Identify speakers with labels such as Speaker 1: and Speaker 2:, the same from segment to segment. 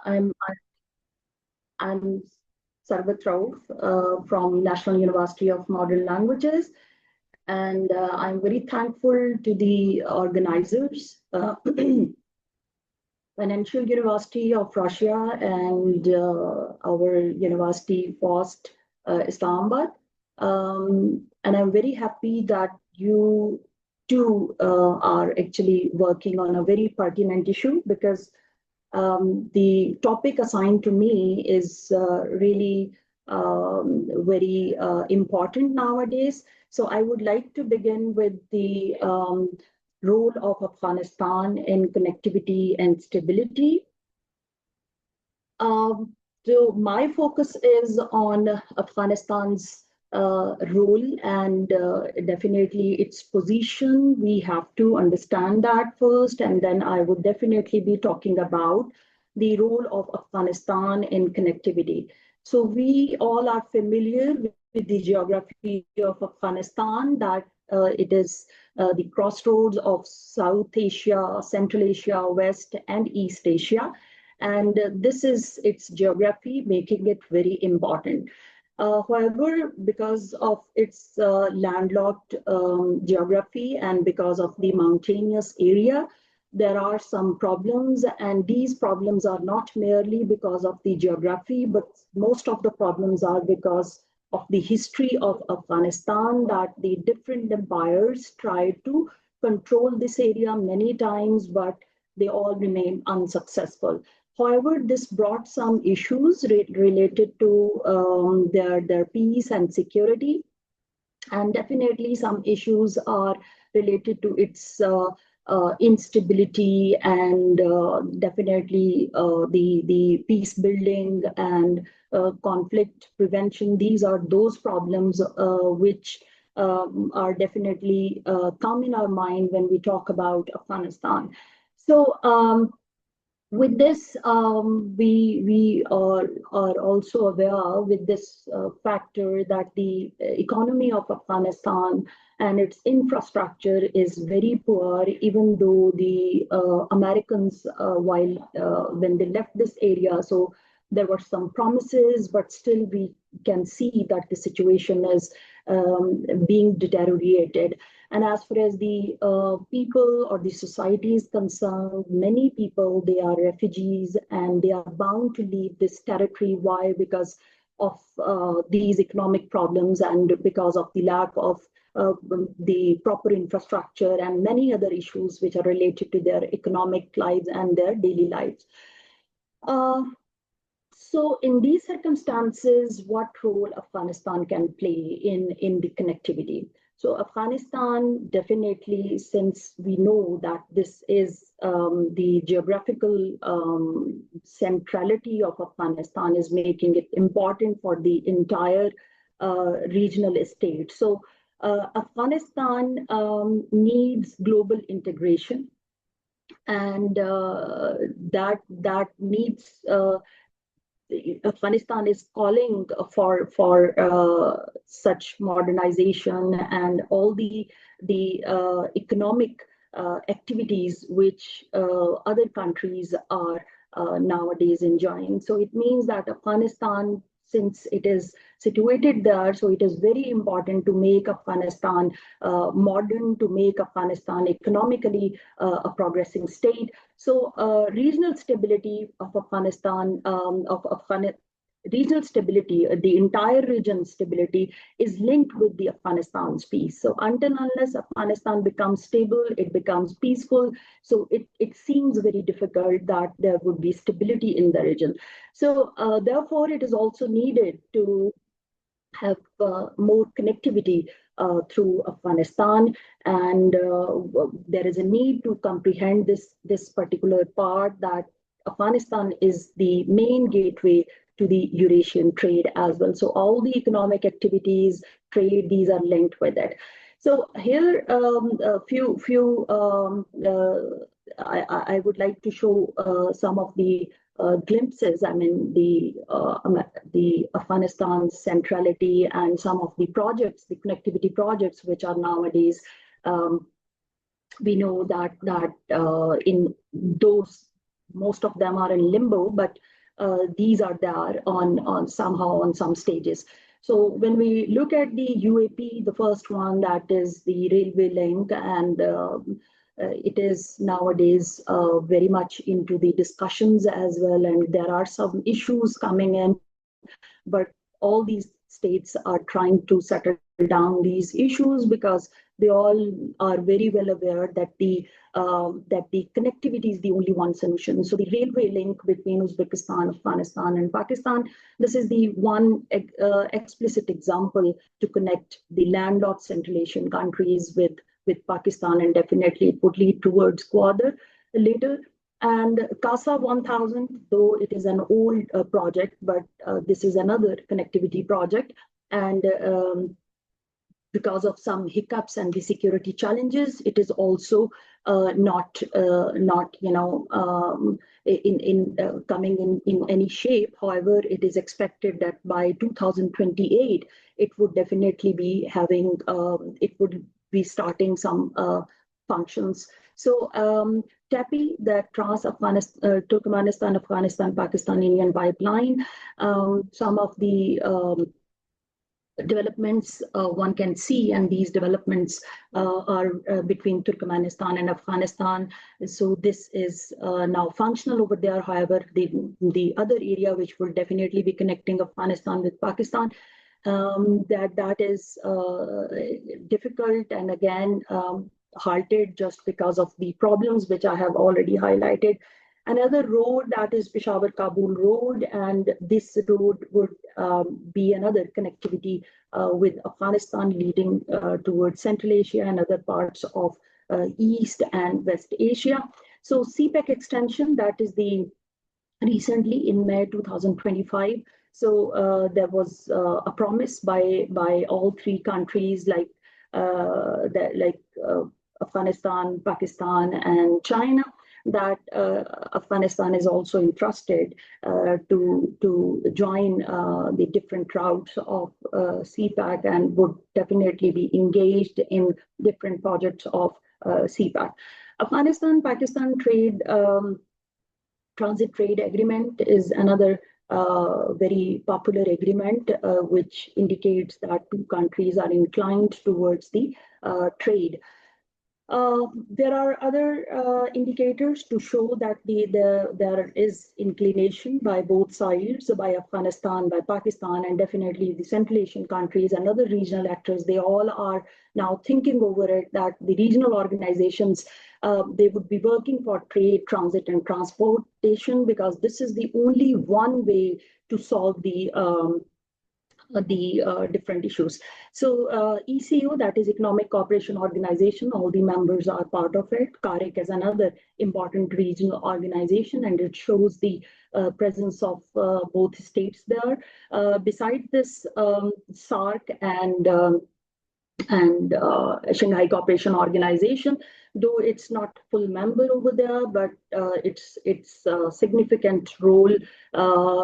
Speaker 1: I'm Sarbat Rauf from National University of Modern Languages, and I'm very thankful to the organizers, Financial University of Russia and our university, FUUAST, Islamabad. And I'm very happy that you two are actually working on a very pertinent issue, because the topic assigned to me is really very important nowadays. So I would like to begin with the role of Afghanistan in connectivity and stability. So my focus is on Afghanistan's role and definitely its position. We have to understand that first, and then I would definitely be talking about the role of Afghanistan in connectivity. So we all are familiar with the geography of Afghanistan, that it is the crossroads of South Asia, Central Asia, West and East Asia. And this is its geography, making it very important. However, because of its landlocked geography and because of the mountainous area, there are some problems, and these problems are not merely because of the geography, but most of the problems are because of the history of Afghanistan, that the different empires tried to control this area many times, but they all remain unsuccessful. However, this brought some issues related to their peace and security, and definitely some issues are related to its instability, and definitely the peace building and conflict prevention. These are those problems which are definitely come in our mind when we talk about Afghanistan. So with this, we are also aware with this factor that the economy of Afghanistan and its infrastructure is very poor, even though the Americans, when they left this area, so there were some promises, but still we can see that the situation is being deteriorated. And as far as the people or the society is concerned, many people, they are refugees and they are bound to leave this territory. Why? Because of these economic problems and because of the lack of the proper infrastructure and many other issues which are related to their economic lives and their daily lives. So in these circumstances, what role Afghanistan can play in the connectivity? So Afghanistan, definitely, since we know that this is the geographical centrality of Afghanistan is making it important for the entire regional estate. So Afghanistan needs global integration, and that needs Afghanistan is calling for such modernization and all the economic activities which other countries are nowadays enjoying. So it means that Afghanistan, since it is situated there, so it is very important to make Afghanistan modern, to make Afghanistan economically a progressing state. So regional stability of Afghanistan, regional stability, the entire region's stability is linked with the Afghanistan's peace. So until unless Afghanistan becomes stable, it becomes peaceful. So it seems very difficult that there would be stability in the region. So therefore, it is also needed to have more connectivity through Afghanistan, and there is a need to comprehend this particular part, that Afghanistan is the main gateway to the Eurasian trade as well. So all the economic activities, trade, these are linked with it. So here, a few I would like to show some of the glimpses. I mean, the Afghanistan centrality and some of the projects, the connectivity projects, which are nowadays, we know that in those, most of them are in limbo, but these are there on somehow on some stages. So when we look at the UAP, the first one, that is the railway link, and it is nowadays very much into the discussions as well, and there are some issues coming in, but all these states are trying to settle down these issues because they all are very well aware that the connectivity is the only one solution. So the railway link between Uzbekistan, Afghanistan, and Pakistan, this is the one explicit example to connect the landlocked Central Asian countries with Pakistan, and definitely it would lead towards Gwadar later. And CASA 1000, though it is an old project, but this is another connectivity project. And because of some hiccups and the security challenges, it is also not coming in any shape. However, it is expected that by 2028, it would definitely be having, it would be starting some functions. So TAPI, the Turkmenistan, Afghanistan, Pakistan Indian pipeline, some of the developments one can see, and these developments are between Turkmenistan and Afghanistan. So this is now functional over there. However, the other area which will definitely be connecting Afghanistan with Pakistan, that is difficult, and again halted just because of the problems which I have already highlighted. Another road, that is Peshawar-Kabul road, and this road would be another connectivity with Afghanistan leading towards Central Asia and other parts of East and West Asia. So CPEC extension, that is the recently in May 2025. So there was a promise by all three countries like Afghanistan, Pakistan, and China, that Afghanistan is also interested to join the different routes of CPEC and would definitely be engaged in different projects of CPEC. Afghanistan-Pakistan transit trade agreement is another very popular agreement, which indicates that two countries are inclined towards the trade. There are other indicators to show that there is inclination by both sides, by Afghanistan, by Pakistan, and definitely the Central Asian countries and other regional actors. They all are now thinking over it, that the regional organizations, they would be working for trade, transit, and transportation, because this is the only one way to solve the different issues. So ECO, that is Economic Cooperation Organization, all the members are part of it. Connec is another important regional organization, and it shows the presence of both states there. Besides this, SARC and Shanghai Cooperation Organization, though it's not full member over there, but its significant role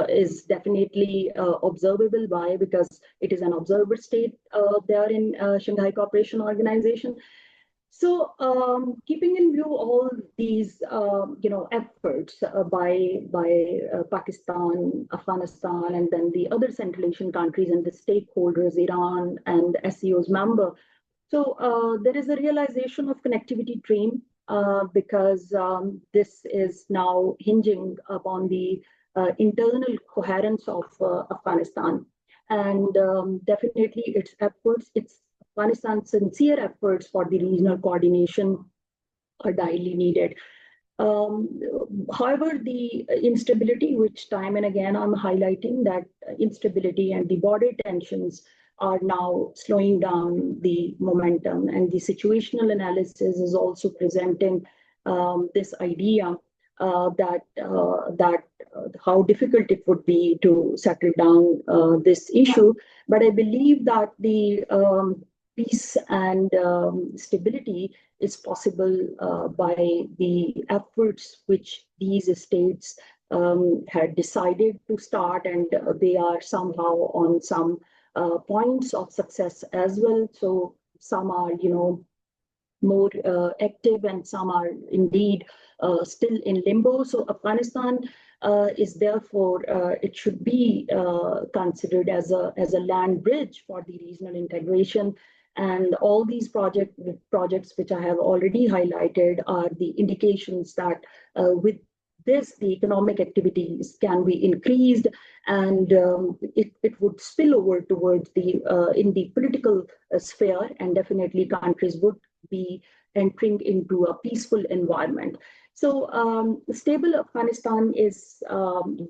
Speaker 1: is definitely observable. Why? Because it is an observer state there in Shanghai Cooperation Organization. So keeping in view all these efforts by Pakistan, Afghanistan, and then the other Central Asian countries and the stakeholders, Iran and SCO's member. So there is a realization of connectivity dream because this is now hinging upon the internal coherence of Afghanistan, and definitely its efforts, Afghanistan's sincere efforts for the regional coordination are direly needed. However, the instability, which time and again I'm highlighting, that instability and the border tensions are now slowing down the momentum, and the situational analysis is also presenting this idea that how difficult it would be to settle down this issue. But I believe that the peace and stability is possible by the efforts which these states had decided to start, and they are somehow on some points of success as well. So some are, more active, and some are indeed still in limbo. So Afghanistan is therefore it should be considered as a land bridge for the regional integration. And all these projects which I have already highlighted are the indications that with this, the economic activities can be increased, and it would spill over towards the in the political sphere, and definitely countries would be entering into a peaceful environment. So stable Afghanistan is the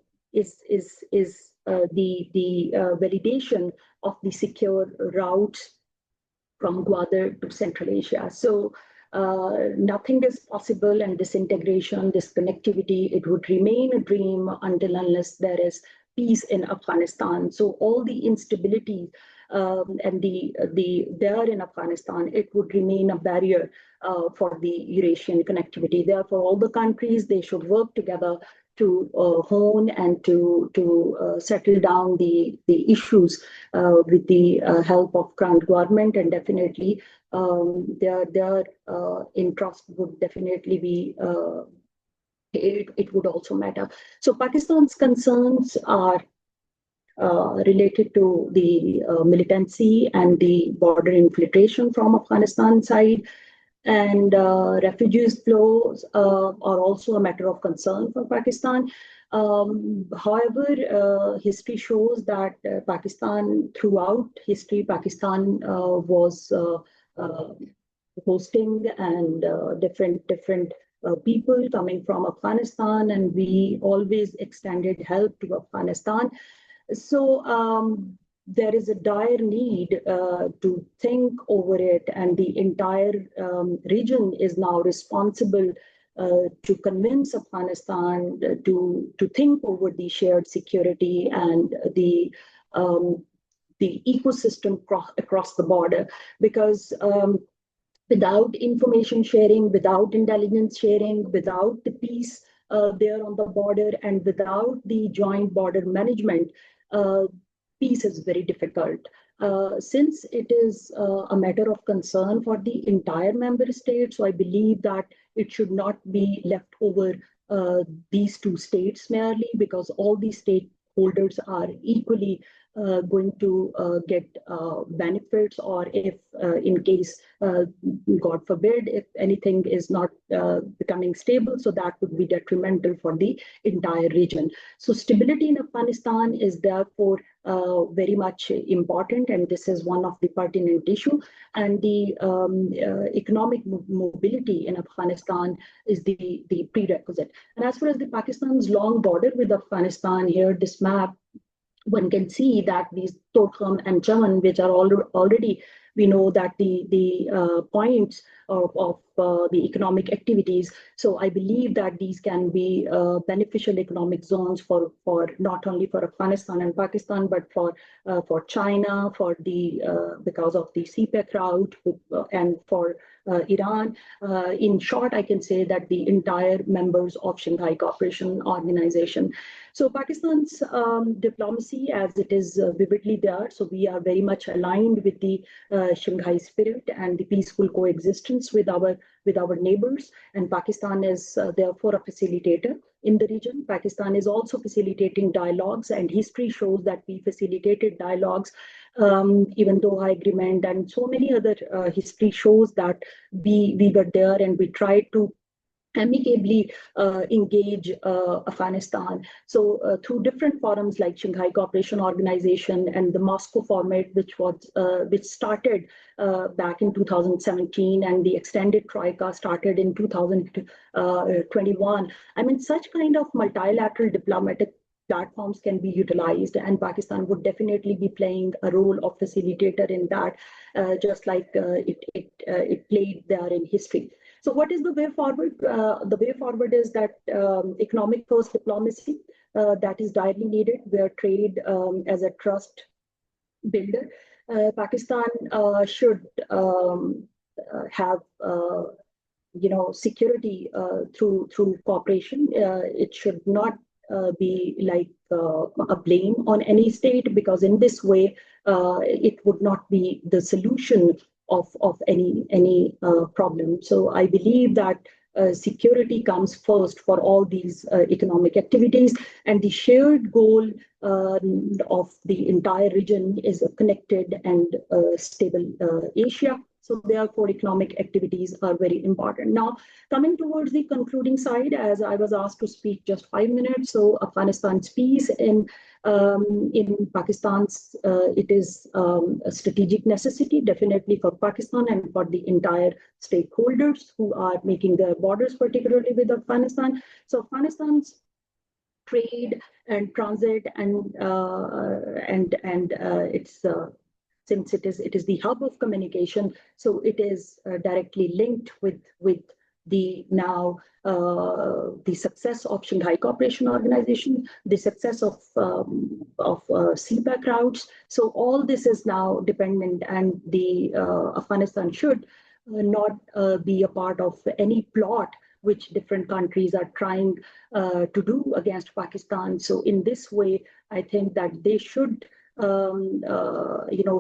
Speaker 1: validation of the secure routes from Gwadar to Central Asia. So nothing is possible, and this integration, this connectivity, it would remain a dream until unless there is peace in Afghanistan. So all the instability and the there in Afghanistan, it would remain a barrier for the Eurasian connectivity. Therefore, all the countries, they should work together to hone and to settle down the issues with the help of current government, and definitely their interest would definitely be it would also matter. So Pakistan's concerns are related to the militancy and the border infiltration from Afghanistan side, and refugees flows are also a matter of concern for Pakistan. However, history shows that Pakistan, throughout history, Pakistan was hosting and different people coming from Afghanistan, and we always extended help to Afghanistan. So there is a dire need to think over it, and the entire region is now responsible to convince Afghanistan to think over the shared security and the ecosystem across the border, because without information sharing, without intelligence sharing, without the peace there on the border, and without the joint border management, peace is very difficult. Since it is a matter of concern for the entire member state, so I believe that it should not be left over these two states merely, because all these stakeholders are equally going to get benefits, or if in case, God forbid, if anything is not becoming stable, so that would be detrimental for the entire region. So stability in Afghanistan is therefore very much important, and this is one of the pertinent issue. And the economic mobility in Afghanistan is the prerequisite. And as far as the Pakistan's long border with Afghanistan, here this map, one can see that these Torkham and Chaman, which are already, we know that the points of the economic activities. So I believe that these can be beneficial economic zones for not only for Afghanistan and Pakistan, but for China, for the because of the CPEC route, and for Iran. In short, I can say that the entire members of Shanghai Cooperation Organization. So Pakistan's diplomacy, as it is vividly there, so we are very much aligned with the Shanghai spirit and the peaceful coexistence with our neighbors. And Pakistan is therefore a facilitator in the region. Pakistan is also facilitating dialogues, and history shows that we facilitated dialogues, even though High Agreement and so many other history shows that we were there, and we tried to amicably engage Afghanistan. So through different forums like Shanghai Cooperation Organization and the Moscow format, which started back in 2017, and the extended Troika started in 2021. I mean, such kind of multilateral diplomatic platforms can be utilized, and Pakistan would definitely be playing a role of facilitator in that, just like it played there in history. So what is the way forward? The way forward is that economic first diplomacy that is direly needed, where trade as a trust builder. Pakistan should have security through cooperation. It should not be like a blame on any state, because in this way it would not be the solution of any problem. So I believe that security comes first for all these economic activities, and the shared goal of the entire region is a connected and stable Asia. So therefore, economic activities are very important. Now, coming towards the concluding side, as I was asked to speak just 5 minutes, so Afghanistan's peace in Pakistan's, it is a strategic necessity, definitely for Pakistan and for the entire stakeholders who are making their borders, particularly with Afghanistan. So Afghanistan's trade and transit and its since it is the hub of communication, so it is directly linked with the now the success of Shanghai Cooperation Organization, the success of CPEC routes. So all this is now dependent, and the Afghanistan should not be a part of any plot which different countries are trying to do against Pakistan. So in this way, I think that they should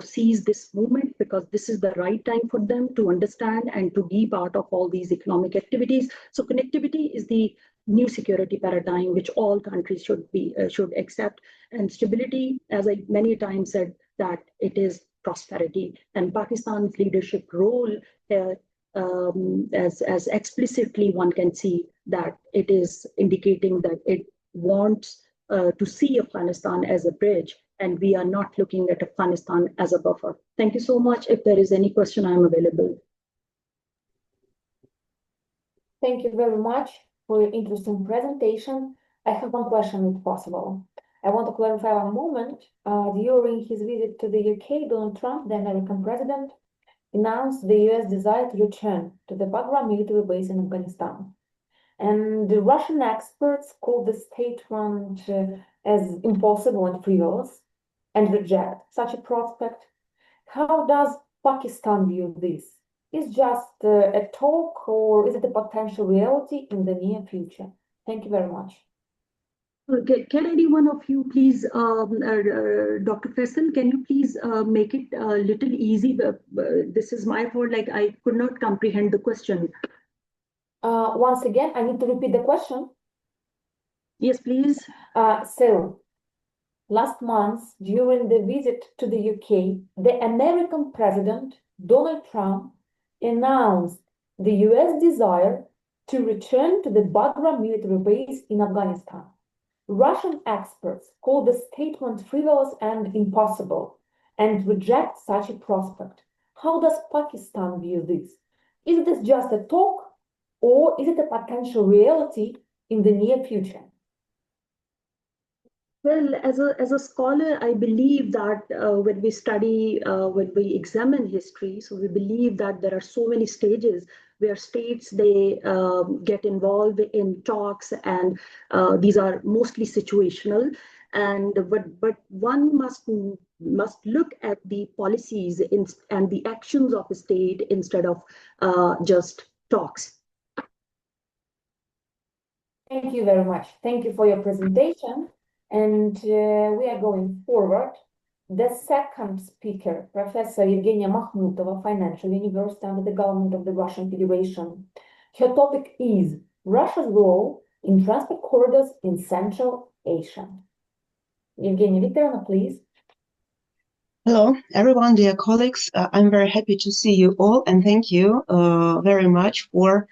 Speaker 1: seize this movement, because this is the right time for them to understand and to be part of all these economic activities. So connectivity is the new security paradigm which all countries should accept, and stability, as I many times said, that it is prosperity, and Pakistan's leadership role as explicitly one can see that it is indicating that it wants to see Afghanistan as a bridge, and we are not looking at Afghanistan as a buffer. Thank you so much. If there is any question, I am available.
Speaker 2: Thank you very much for your interesting presentation. I have one question, if possible. I want to clarify one moment. During his visit to the UK, Donald Trump, the American president, announced the US desire to return to the Bagram military base in Afghanistan. And the Russian experts called the statement as impossible and frivolous and reject such a prospect. How does Pakistan view this? Is just a talk, or is it a potential reality in the near future? Thank you very much.
Speaker 1: Okay. Can any one of you please, Dr. Faisal, can you please make it a little easy? This is my fault, like I could not comprehend the question.
Speaker 2: Once again, I need to repeat the question.
Speaker 1: Yes, please.
Speaker 2: So, last month, during the visit to the UK, the American president, Donald Trump, announced the US desire to return to the Bagram military base in Afghanistan. Russian experts call the statement frivolous and impossible and reject such a prospect. How does Pakistan view this? Is this just a talk, or is it a potential reality in the near future?
Speaker 1: Well, as a scholar, I believe that when we study, when we examine history, so we believe that there are so many stages where states, they get involved in talks, and these are mostly situational. And but one must look at the policies and the actions of the state instead of just talks.
Speaker 2: Thank you very much. Thank you for your presentation. And we are going forward. The second speaker, Professor Evgenia Makhmutova, Financial University under the government of the Russian Federation. Her topic is Russia's role in transport corridors in Central Asia. Evgenia Viktorovna, please.
Speaker 3: Hello, everyone, dear colleagues. I'm very happy to see you all, and thank you very much for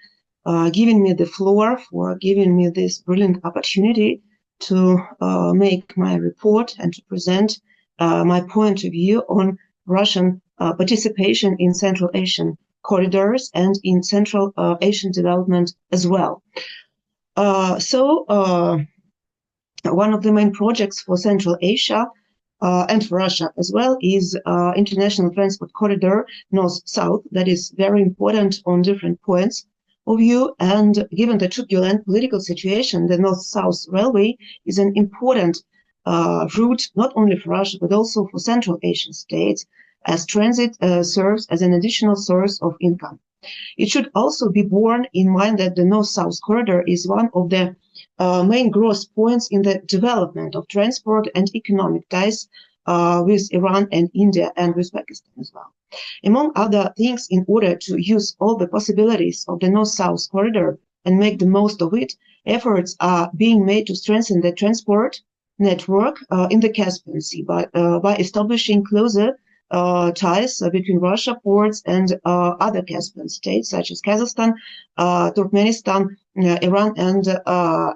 Speaker 3: giving me the floor, for giving me this brilliant opportunity to make my report and to present my point of view on Russian participation in Central Asian corridors and in Central Asian development as well. One of the main projects for Central Asia and for Russia as well is international transport corridor north-south that is very important on different points of view, and given the turbulent political situation, the North-South Railway is an important route not only for Russia but also for Central Asian states, as transit serves as an additional source of income. It should also be borne in mind that the North-South corridor is one of the main growth points in the development of transport and economic ties with Iran and India and with Pakistan as well. Among other things, in order to use all the possibilities of the North-South corridor and make the most of it, efforts are being made to strengthen the transport network in the Caspian Sea by establishing closer ties between Russia ports and other Caspian states such as Kazakhstan, Turkmenistan, Iran, and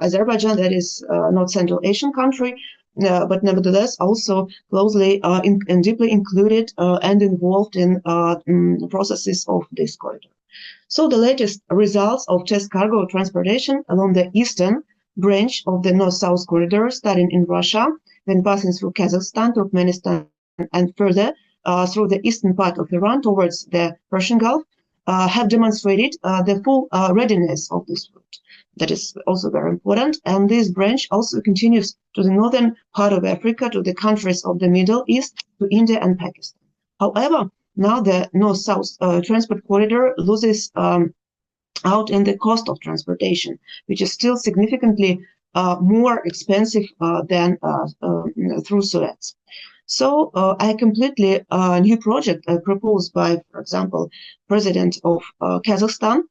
Speaker 3: Azerbaijan. That is not Central Asian country, but nevertheless also closely and deeply included and involved in processes of this corridor. So the latest results of test cargo transportation along the eastern branch of the North-South corridor, starting in Russia, then passing through Kazakhstan, Turkmenistan, and further through the eastern part of Iran towards the Persian Gulf, have demonstrated the full readiness of this route. That is also very important. And this branch also continues to the northern part of Africa, to the countries of the Middle East, to India and Pakistan. However, now the North-South transport corridor loses out in the cost of transportation, which is still significantly more expensive than through Suez. So a completely new project proposed by, for example, President of Kazakhstan,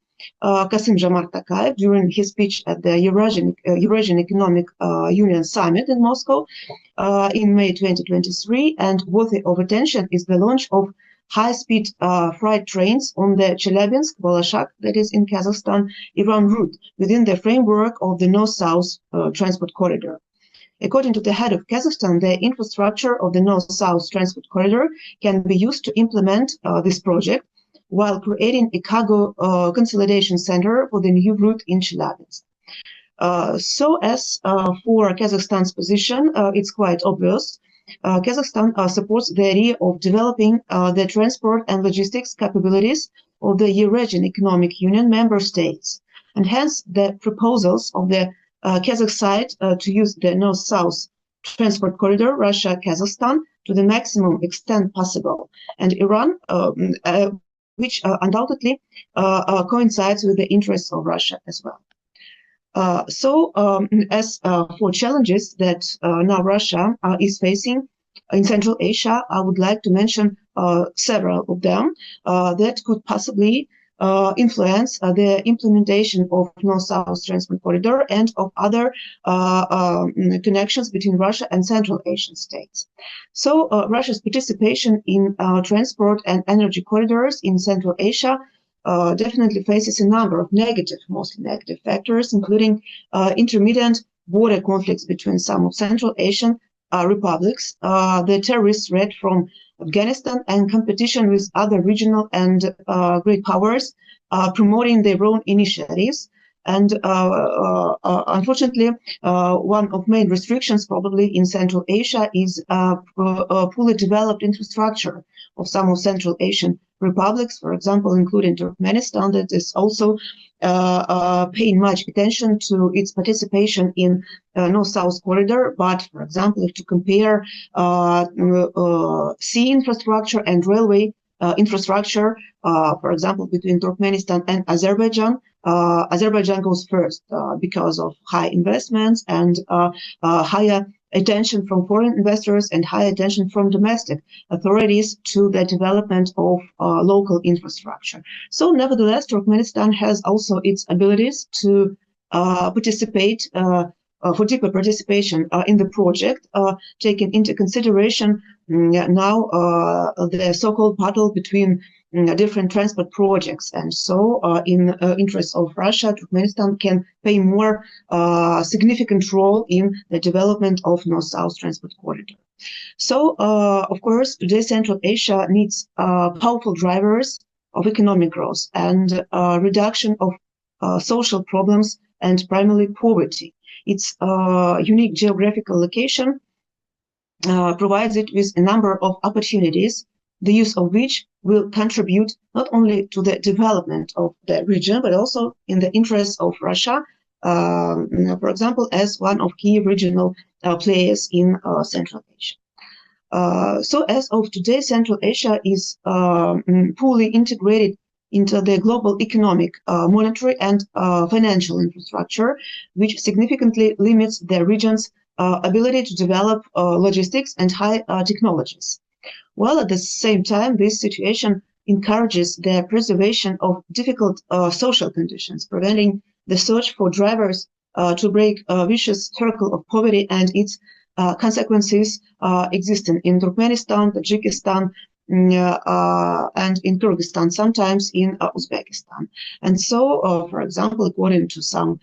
Speaker 3: Kassym-Jomart Tokayev, during his speech at the Eurasian Economic Union Summit in Moscow in May 2023, and worthy of attention is the launch of high-speed freight trains on the Chelyabinsk-Balashak, that is in Kazakhstan, Iran route, within the framework of the North-South transport corridor. According to the head of Kazakhstan, the infrastructure of the North-South transport corridor can be used to implement this project while creating a cargo consolidation center for the new route in Chelyabinsk. So as for Kazakhstan's position, it's quite obvious. Kazakhstan supports the idea of developing the transport and logistics capabilities of the Eurasian Economic Union member states, and hence the proposals of the Kazakh side to use the North-South transport corridor, Russia-Kazakhstan, to the maximum extent possible, and Iran, which undoubtedly coincides with the interests of Russia as well. As for challenges that now Russia is facing in Central Asia, I would like to mention several of them that could possibly influence the implementation of North-South transport corridor and of other connections between Russia and Central Asian states. So Russia's participation in transport and energy corridors in Central Asia definitely faces a number of mostly negative factors, including intermittent border conflicts between some of Central Asian republics, the terrorist threat from Afghanistan, and competition with other regional and great powers promoting their own initiatives. And unfortunately, one of main restrictions probably in Central Asia is a fully developed infrastructure of some of Central Asian republics, for example, including Turkmenistan, that is also paying much attention to its participation in North-South corridor. But, for example, if to compare sea infrastructure and railway infrastructure, for example, between Turkmenistan and Azerbaijan, Azerbaijan goes first because of high investments and higher attention from foreign investors and high attention from domestic authorities to the development of local infrastructure. So nevertheless, Turkmenistan has also its abilities to participate for deeper participation in the project, taking into consideration now the so-called battle between different transport projects. And so in interest of Russia, Turkmenistan can play more significant role in the development of North-South transport corridor. So, of course, today Central Asia needs powerful drivers of economic growth and reduction of social problems and primarily poverty. Its unique geographical location provides it with a number of opportunities, the use of which will contribute not only to the development of the region, but also in the interests of Russia, for example, as one of key regional players in Central Asia. So as of today, Central Asia is fully integrated into the global economic, monetary, and financial infrastructure, which significantly limits the region's ability to develop logistics and high technologies. While at the same time, this situation encourages the preservation of difficult social conditions, preventing the search for drivers to break a vicious circle of poverty and its consequences existing in Turkmenistan, Tajikistan, and in Kyrgyzstan, sometimes in Uzbekistan. And so, for example, according to some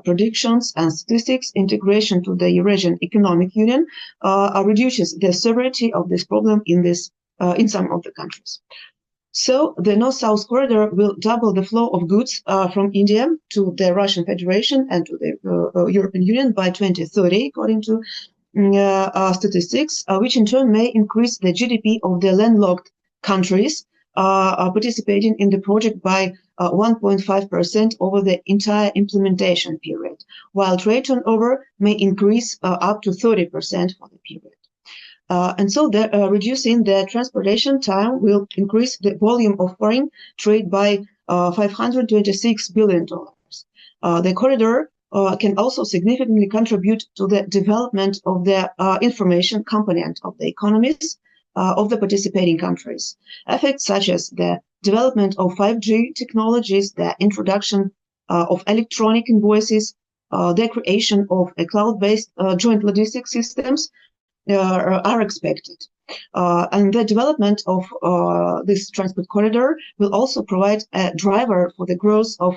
Speaker 3: predictions and statistics, integration to the Eurasian Economic Union reduces the severity of this problem in some of the countries. So the North-South corridor will double the flow of goods from India to the Russian Federation and to the European Union by 2030, according to statistics, which in turn may increase the GDP of the landlocked countries participating in the project by 1.5% over the entire implementation period, while trade turnover may increase up to 30% for the period. And so reducing the transportation time will increase the volume of foreign trade by $526 billion. The corridor can also significantly contribute to the development of the information component of the economies of the participating countries. Effects such as the development of 5G technologies, the introduction of electronic invoices, the creation of a cloud-based joint logistics systems are expected. And the development of this transport corridor will also provide a driver for the growth of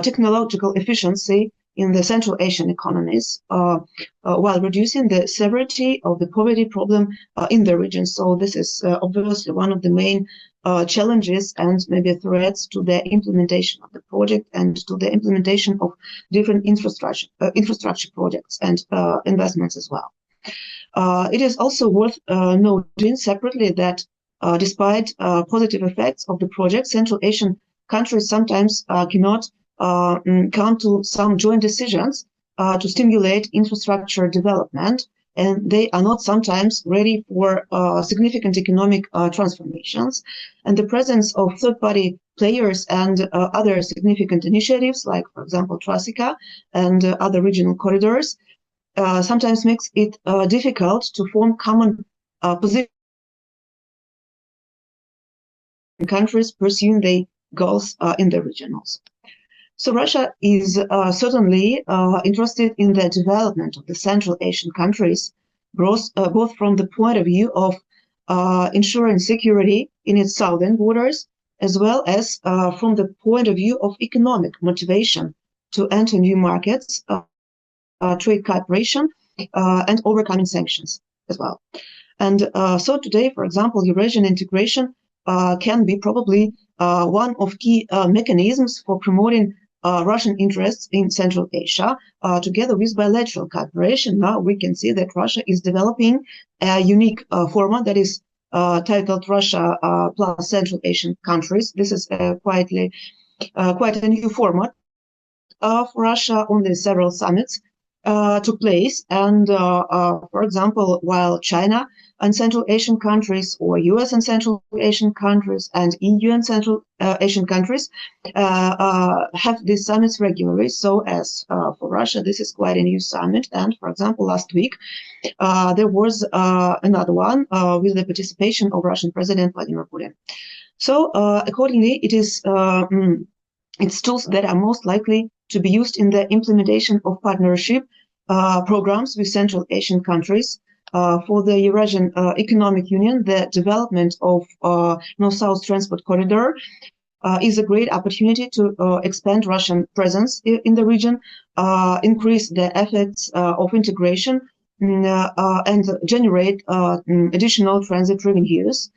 Speaker 3: technological efficiency in the Central Asian economies, while reducing the severity of the poverty problem in the region. So this is obviously one of the main challenges and maybe threats to the implementation of the project and to the implementation of different infrastructure projects and investments as well. It is also worth noting separately that despite positive effects of the project, Central Asian countries sometimes cannot come to some joint decisions to stimulate infrastructure development, and they are not sometimes ready for significant economic transformations. And the presence of third-party players and other significant initiatives, like, for example, Trasica and other regional corridors, sometimes makes it difficult to form common positions in countries pursuing their goals in the region also. So Russia is certainly interested in the development of the Central Asian countries, both from the point of view of ensuring security in its southern borders, as well as from the point of view of economic motivation to enter new markets, trade cooperation, and overcoming sanctions as well. And so today, for example, Eurasian integration can be probably one of key mechanisms for promoting Russian interests in Central Asia, together with bilateral cooperation. Now we can see that Russia is developing a unique format that is titled Russia plus Central Asian countries. This is quite a new format for Russia. Only several summits took place, and for example, while China and Central Asian countries, or US and Central Asian countries, and EU and Central Asian countries have these summits regularly. So as for Russia, this is quite a new summit. And for example, last week, there was another one with the participation of Russian President Vladimir Putin. So accordingly, it's tools that are most likely to be used in the implementation of partnership programs with Central Asian countries. For the Eurasian Economic Union, the development of North-South Transport Corridor is a great opportunity to expand Russian presence in the region, increase the effects of integration, and generate additional transit revenues.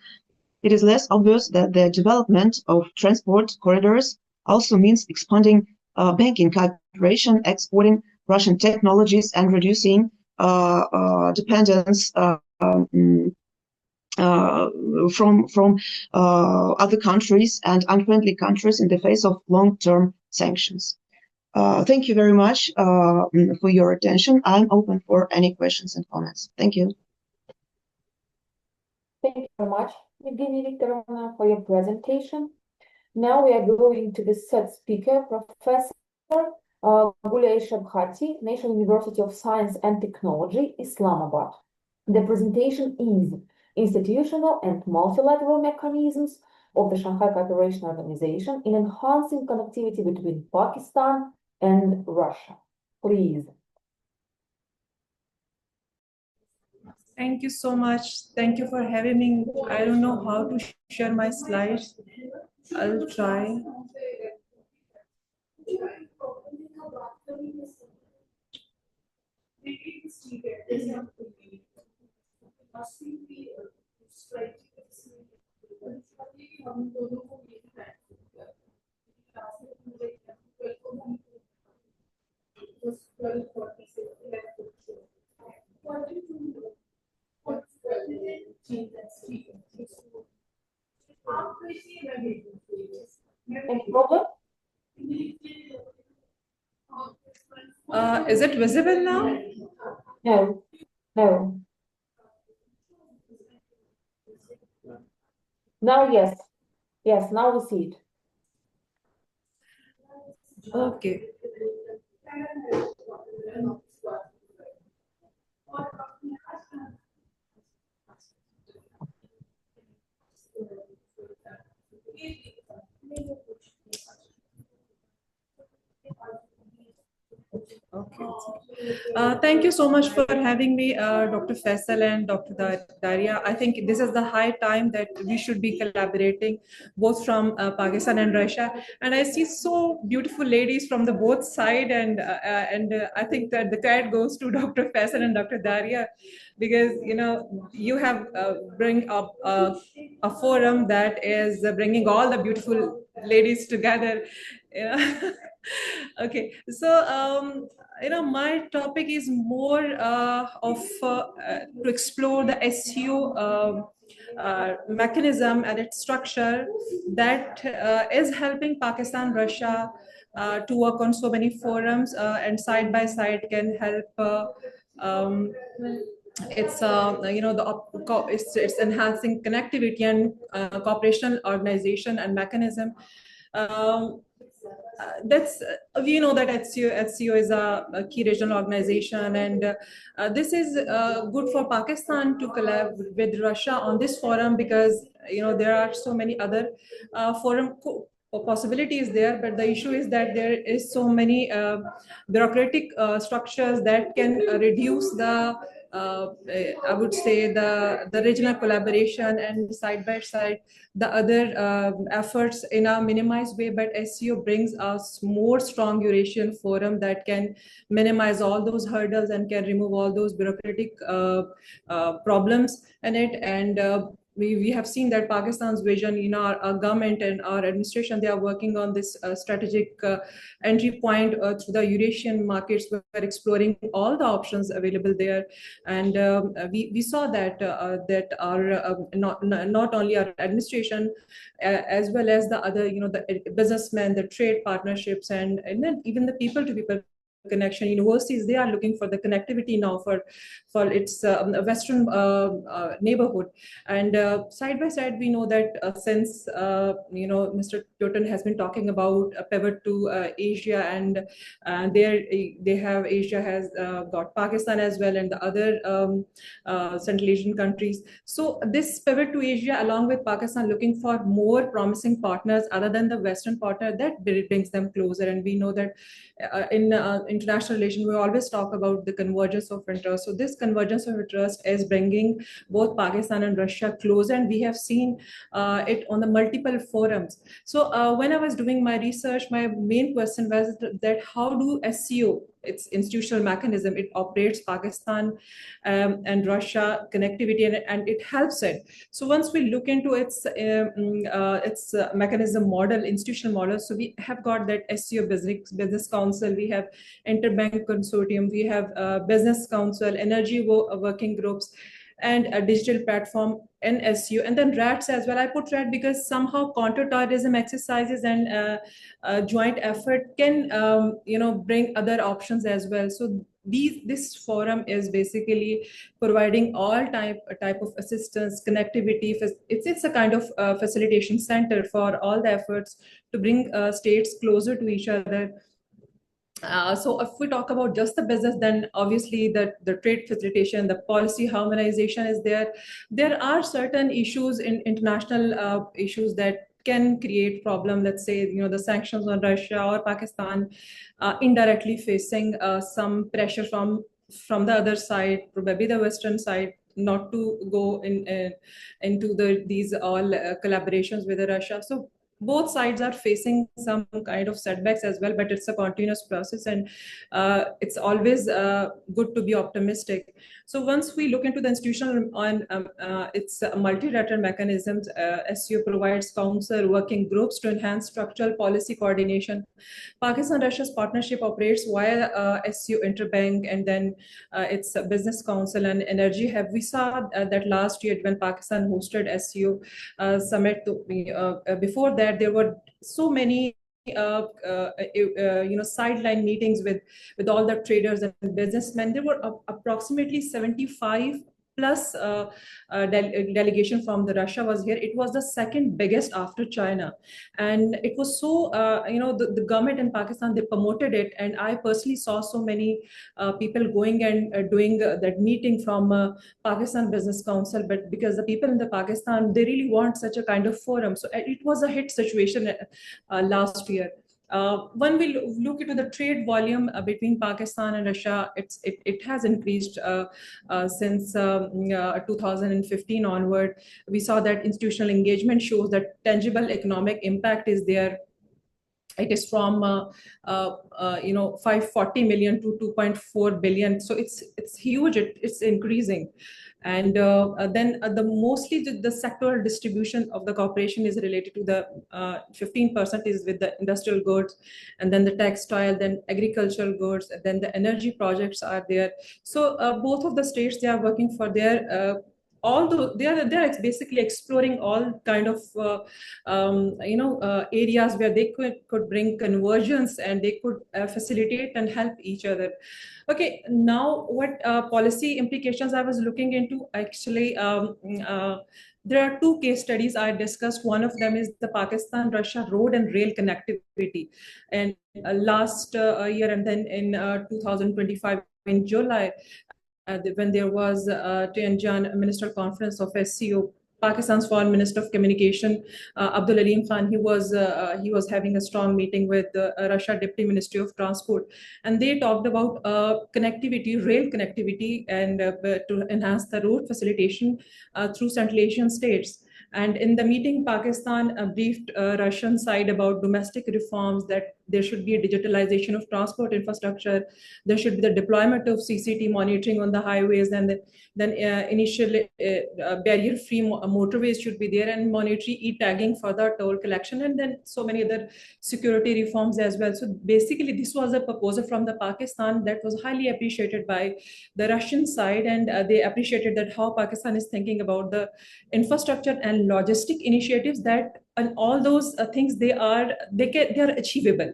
Speaker 3: It is less obvious that the development of transport corridors also means expanding banking cooperation, exporting Russian technologies, and reducing dependence from other countries and unfriendly countries in the face of long-term sanctions. Thank you very much for your attention. I'm open for any questions and comments. Thank you.
Speaker 2: Thank you very much, Evgenia Viktorovna, for your presentation. Now we are going to the third speaker, Professor Gulia Shabkhati, National University of Science and Technology, Islamabad. The presentation is Institutional and Multilateral Mechanisms of the Shanghai Cooperation Organization in enhancing connectivity between Pakistan and Russia. Please.
Speaker 4: Thank you so much. Thank you for having me. I don't know how to share my slides. I'll try.
Speaker 2: Any problem?
Speaker 4: Is it visible now?
Speaker 2: No, no. Now, yes. Yes, now we see it.
Speaker 4: Okay. Okay. Thank you so much for having me, Dr. Faisal and Dr. Daria. I think this is the high time that we should be collaborating both from Pakistan and Russia. And I see so beautiful ladies from the both side, and I think that the credit goes to Dr. Faisal and Dr. Daria, because you have bring up a forum that is bringing all the beautiful ladies together. Okay, so my topic is more to explore the SEO mechanism and its structure that is helping Pakistan, Russia to work on so many forums, and side by side can help. It's it's enhancing connectivity and cooperational organization and mechanism. That's we know that SCO is a key regional organization, and this is good for Pakistan to collab with Russia on this forum, because there are so many other forum possibilities there, but the issue is that there is so many bureaucratic structures that can reduce the I would say the regional collaboration, and side by side the other efforts in a minimized way. But SEO brings us more strong Eurasian forum that can minimize all those hurdles and can remove all those bureaucratic problems in it. And we have seen that Pakistan's vision, our government and our administration, they are working on this strategic entry point through the Eurasian markets. We're exploring all the options available there, and we saw that that our not only our administration as well as the other the businessmen, the trade partnerships, and then even the people to people connection universities, they are looking for the connectivity now for its western neighborhood. And side by side, we know that since Mr. Totten has been talking about a pivot to Asia, and Asia has got Pakistan as well, and the other Central Asian countries. So this pivot to Asia along with Pakistan, looking for more promising partners other than the Western partner, that brings them closer. And we know that in international relations, we always talk about the convergence of interest. So this convergence of interest is bringing both Pakistan and Russia closer, and we have seen it on the multiple forums. So when I was doing my research, my main question was that how do SEO, its institutional mechanism, it operates Pakistan and Russia connectivity, and it helps it. So once we look into its mechanism model, institutional model, so we have got that SEO business council, we have interbank consortium, we have business council, energy working groups, and a digital platform and SEO, and then RATs as well. I put RAT because somehow counter-terrorism exercises and joint effort can bring other options as well. So this forum is basically providing all type of assistance, connectivity. It's a kind of facilitation center for all the efforts to bring states closer to each other. So if we talk about just the business, then obviously the trade facilitation, the policy harmonization is there. There are certain issues in international issues that can create problem. Let's say, the sanctions on Russia or Pakistan indirectly facing some pressure from the other side, probably the Western side, not to go into these all collaborations with Russia. So both sides are facing some kind of setbacks as well, but it's a continuous process, and it's always good to be optimistic. So once we look into the institutional on its multilateral mechanisms, SCO provides council working groups to enhance structural policy coordination. Pakistan-Russia's partnership operates via SCO Interbank, and then its business council and energy hub. We saw that last year when Pakistan hosted SCO summit. Before that, there were so many sideline meetings with all the traders and businessmen. There were approximately 75 plus delegation from the Russia was here. It was the second biggest after China, and it was so the government in Pakistan, they promoted it, and I personally saw so many people going and doing that meeting from Pakistan Business Council. But because the people in the Pakistan, they really want such a kind of forum, so it was a hit situation last year. When we look into the trade volume between Pakistan and Russia, it has increased since 2015 onward. We saw that institutional engagement shows that tangible economic impact is there. It is from 540 million to 2.4 billion. So it's huge. It's increasing. And then mostly the sectoral distribution of the cooperation is related to the 15% is with the industrial goods, and then the textile, then agricultural goods, and then the energy projects are there. So both of the states, they are working for their although they're basically exploring all kind of areas where they could bring convergence, and they could facilitate and help each other. Okay, now what policy implications I was looking into, actually there are two case studies I discussed. One of them is the Pakistan-Russia road and rail connectivity, and last year, and then in 2025 in July, when there was Tianjin Minister Conference of SCO, Pakistan's Foreign Minister of Communication, Abdul Aleem Khan, he was having a strong meeting with Russia Deputy Ministry of Transport, and they talked about connectivity, rail connectivity, and to enhance the road facilitation through Central Asian states. And in the meeting, Pakistan briefed Russian side about domestic reforms, that there should be a digitalization of transport infrastructure, there should be the deployment of CCT monitoring on the highways, and then initial barrier-free motorways should be there, and monetary e-tagging for the toll collection, and then so many other security reforms as well. So basically, this was a proposal from the Pakistan that was highly appreciated by the Russian side, and they appreciated that how Pakistan is thinking about the infrastructure and logistic initiatives, that and all those things, they are achievable.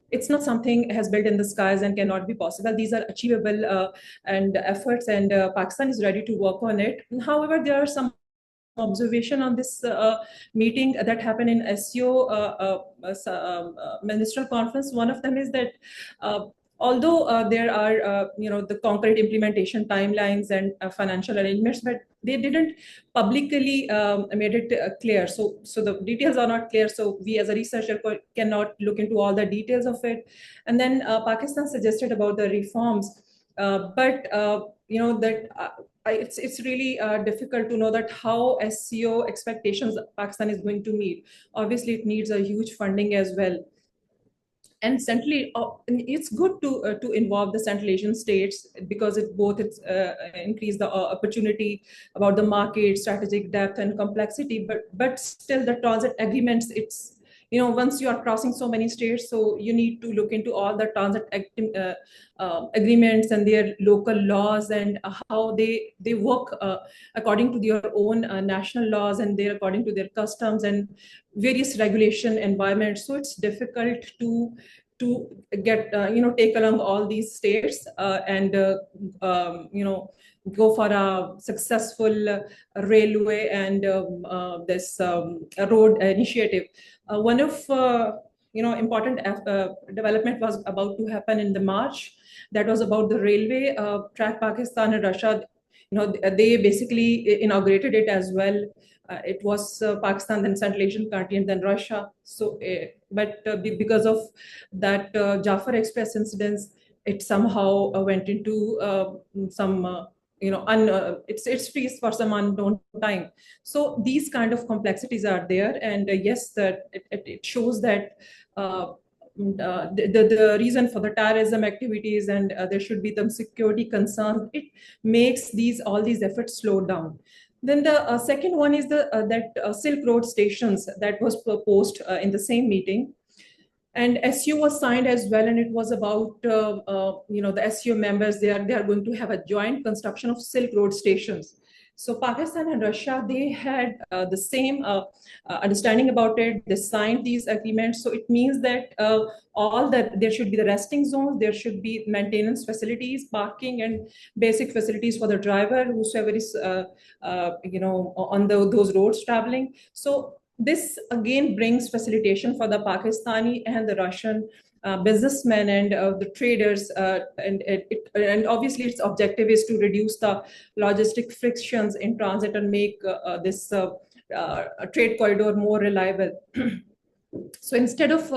Speaker 4: It's not something has built in the skies and cannot be possible. These are achievable and efforts, and Pakistan is ready to work on it. However, there are some observation on this meeting that happened in SCO ministerial conference. One of them is that although there are the concrete implementation timelines and financial arrangements, but they didn't publicly made it clear. So the details are not clear. So we as a researcher cannot look into all the details of it. And then Pakistan suggested about the reforms, but it's really difficult to know that how SCO expectations Pakistan is going to meet. Obviously, it needs a huge funding as well. And it's good to involve the Central Asian states, because it increase the opportunity about the market, strategic depth and complexity. But still, the transit agreements, it's once you are crossing so many states, so you need to look into all the transit agreements and their local laws, and how they work according to their own national laws, and they're according to their customs and various regulation environments. So it's difficult to get take along all these states and go for a successful railway and this road initiative. One of important development was about to happen in the March. That was about the railway track. Pakistan and Russia, they basically inaugurated it as well. it was Pakistan, then Central Asian country, and then Russia. So, because of that Jafar Express incidents, it somehow went into some it's freeze for some unknown time. So these kind of complexities are there, and yes, that it shows that the reason for the terrorism activities, and there should be some security concerns. It makes all these efforts slow down. Then the second one is that Silk Road stations that was proposed in the same meeting. And SU was signed as well, and it was about the SU members. They are going to have a joint construction of Silk Road stations. So Pakistan and Russia, they had the same understanding about it. They signed these agreements. So it means that there should be the resting zones, there should be maintenance facilities, parking, and basic facilities for the driver, whosoever is on those roads traveling. So this again brings facilitation for the Pakistani and the Russian businessmen and the traders, and obviously its objective is to reduce the logistic frictions in transit and make this trade corridor more reliable. So instead of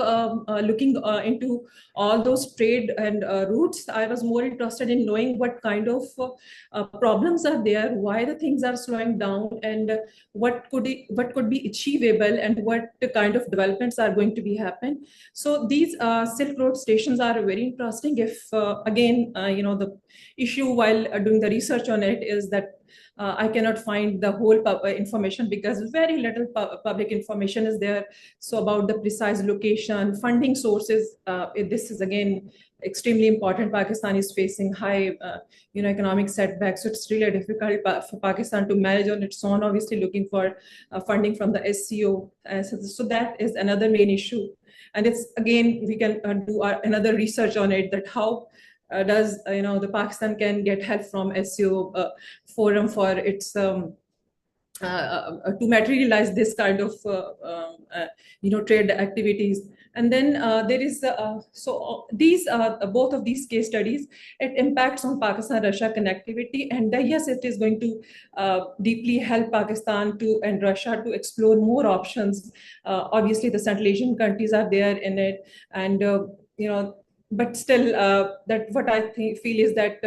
Speaker 4: looking into all those trade and routes, I was more interested in knowing what kind of problems are there, why the things are slowing down, and what could be achievable, and what kind of developments are going to be happen. So these Silk Road stations are very interesting. If again, the issue while doing the research on it is that I cannot find the whole information, because very little public information is there. So about the precise location, funding sources, this is again extremely important. Pakistan is facing high economic setbacks, so it's really difficult for Pakistan to manage on its own, obviously looking for funding from the SCO. So that is another main issue. And it's again, we can do another research on it, that how does the Pakistan can get help from SCO forum for its to materialize this kind of trade activities. And then there is these both of these case studies, it impacts on Pakistan-Russia connectivity, and yes, it is going to deeply help Pakistan and Russia to explore more options. Obviously, the Central Asian countries are there in it, and but still, that what I feel is that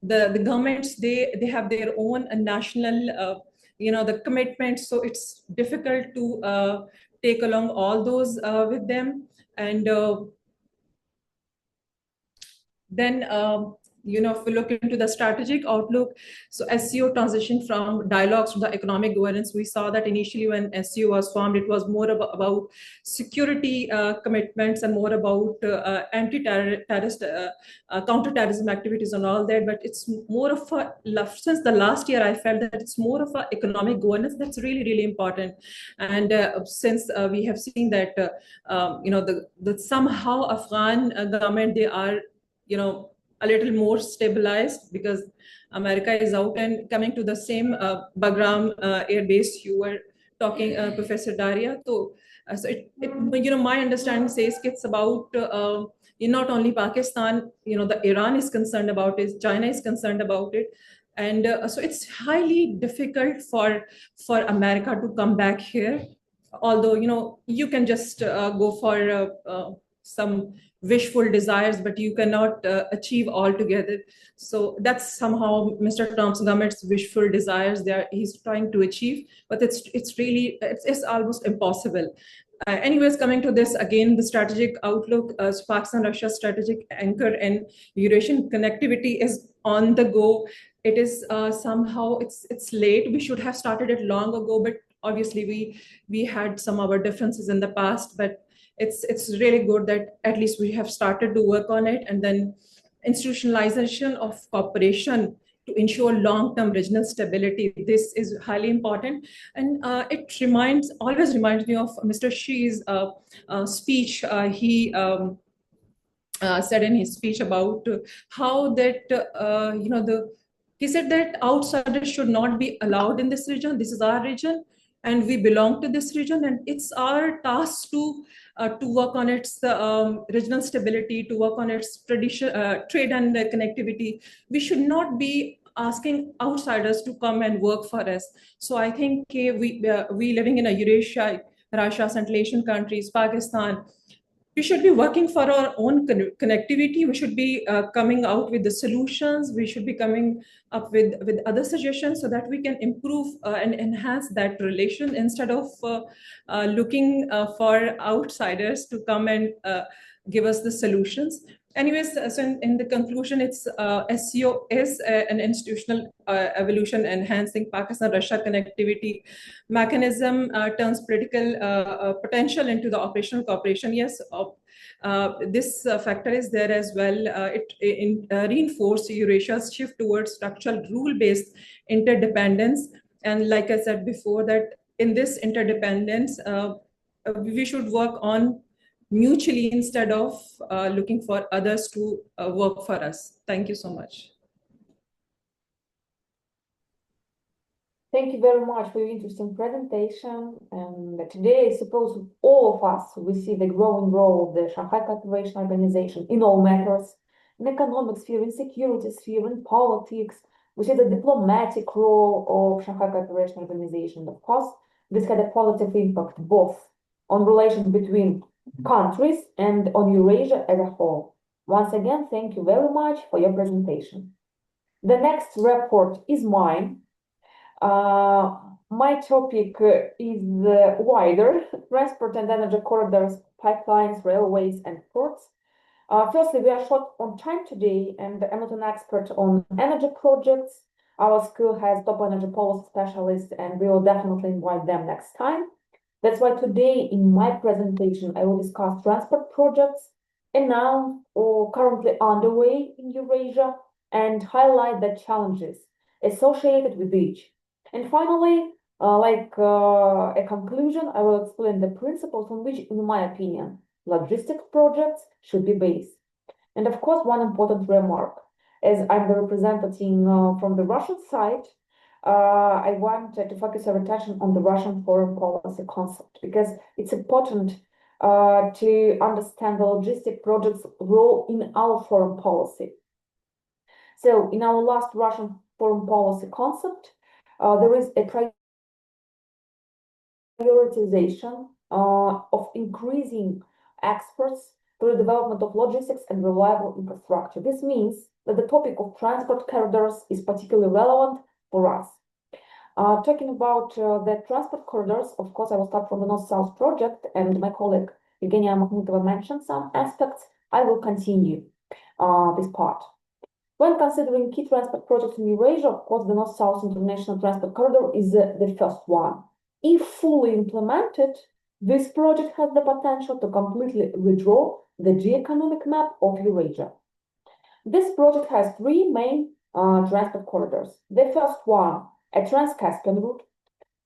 Speaker 4: the governments, they have their own national the commitments, so it's difficult to take along all those with them. And then if we look into the strategic outlook, so SCO transitioned from dialogues to the economic governance. We saw that initially when SCO was formed, it was more about security commitments and more about anti-terrorist, counter-terrorism activities and all that. But it's more of since the last year, I felt that it's more of an economic governance that's really, really important. And since we have seen that, the somehow Afghan government, they are, a little more stabilized, because America is out and coming to the same Bagram air base you were talking, Professor Daria. So my understanding says it's about not only Pakistan, the Iran is concerned about it, China is concerned about it. And so it's highly difficult for America to come back here. Although, you can just go for some wishful desires, but you cannot achieve altogether. So that's somehow Mr. Trump's government's wishful desires. He's trying to achieve, but it's really almost impossible. Anyways, coming to this again, the strategic outlook, Pakistan-Russia strategic anchor and Eurasian connectivity is on the go. It is somehow it's late. We should have started it long ago, but obviously we had some of our differences in the past, but it's really good that at least we have started to work on it. And then institutionalization of cooperation to ensure long-term regional stability. This is highly important. And it always reminds me of Mr. Xi's speech. He said in his speech about how that, he said that outsiders should not be allowed in this region. This is our region, and we belong to this region, and it's our task to work on its regional stability, to work on its trade and connectivity. We should not be asking outsiders to come and work for us. So I think we living in a Eurasia, Russia, Central Asian countries, Pakistan, we should be working for our own connectivity. We should be coming out with the solutions. We should be coming up with other suggestions so that we can improve and enhance that relation instead of looking for outsiders to come and give us the solutions. Anyways, so in the conclusion, it's SCO is an institutional evolution enhancing Pakistan-Russia connectivity mechanism, turns political potential into the operational cooperation. Yes, this factor is there as well. It reinforced Eurasia's shift towards structural rule-based interdependence. And like I said before, that in this interdependence, we should work on mutually instead of looking for others to work for us. Thank you so much.
Speaker 2: Thank you very much for your interesting presentation. And today, I suppose all of us, we see the growing role of the Shanghai Cooperation Organization in all matters, in economic sphere, in security sphere, in politics. We see the diplomatic role of Shanghai Cooperation Organization. Of course, this had a positive impact both on relations between countries and on Eurasia as a whole. Once again, thank you very much for your presentation. The next report is mine. My topic is wider: transport and energy corridors, pipelines, railways, and ports. Firstly, we are short on time today, and I'm not an expert on energy projects. Our school has top energy policy specialists, and we will definitely invite them next time. That's why today in my presentation, I will discuss transport projects announced or currently underway in Eurasia and highlight the challenges associated with each. And finally, a conclusion, I will explain the principles on which, in my opinion, logistic projects should be based. And of course, one important remark, as I'm the representative from the Russian side, I want to focus our attention on the Russian foreign policy concept, because it's important to understand the logistic project's role in our foreign policy. So in our last Russian foreign policy concept, there is a prioritization of increasing exports through the development of logistics and reliable infrastructure. This means that the topic of transport corridors is particularly relevant for us. Talking about the transport corridors, of course, I will start from the North-South project, and my colleague Evgenia Makhmutova mentioned some aspects. I will continue this part. When considering key transport projects in Eurasia, of course, the North-South International Transport Corridor is the first one. If fully implemented, this project has the potential to completely redraw the geoeconomic map of Eurasia. This project has three main transport corridors. The first one, a Trans-Caspian route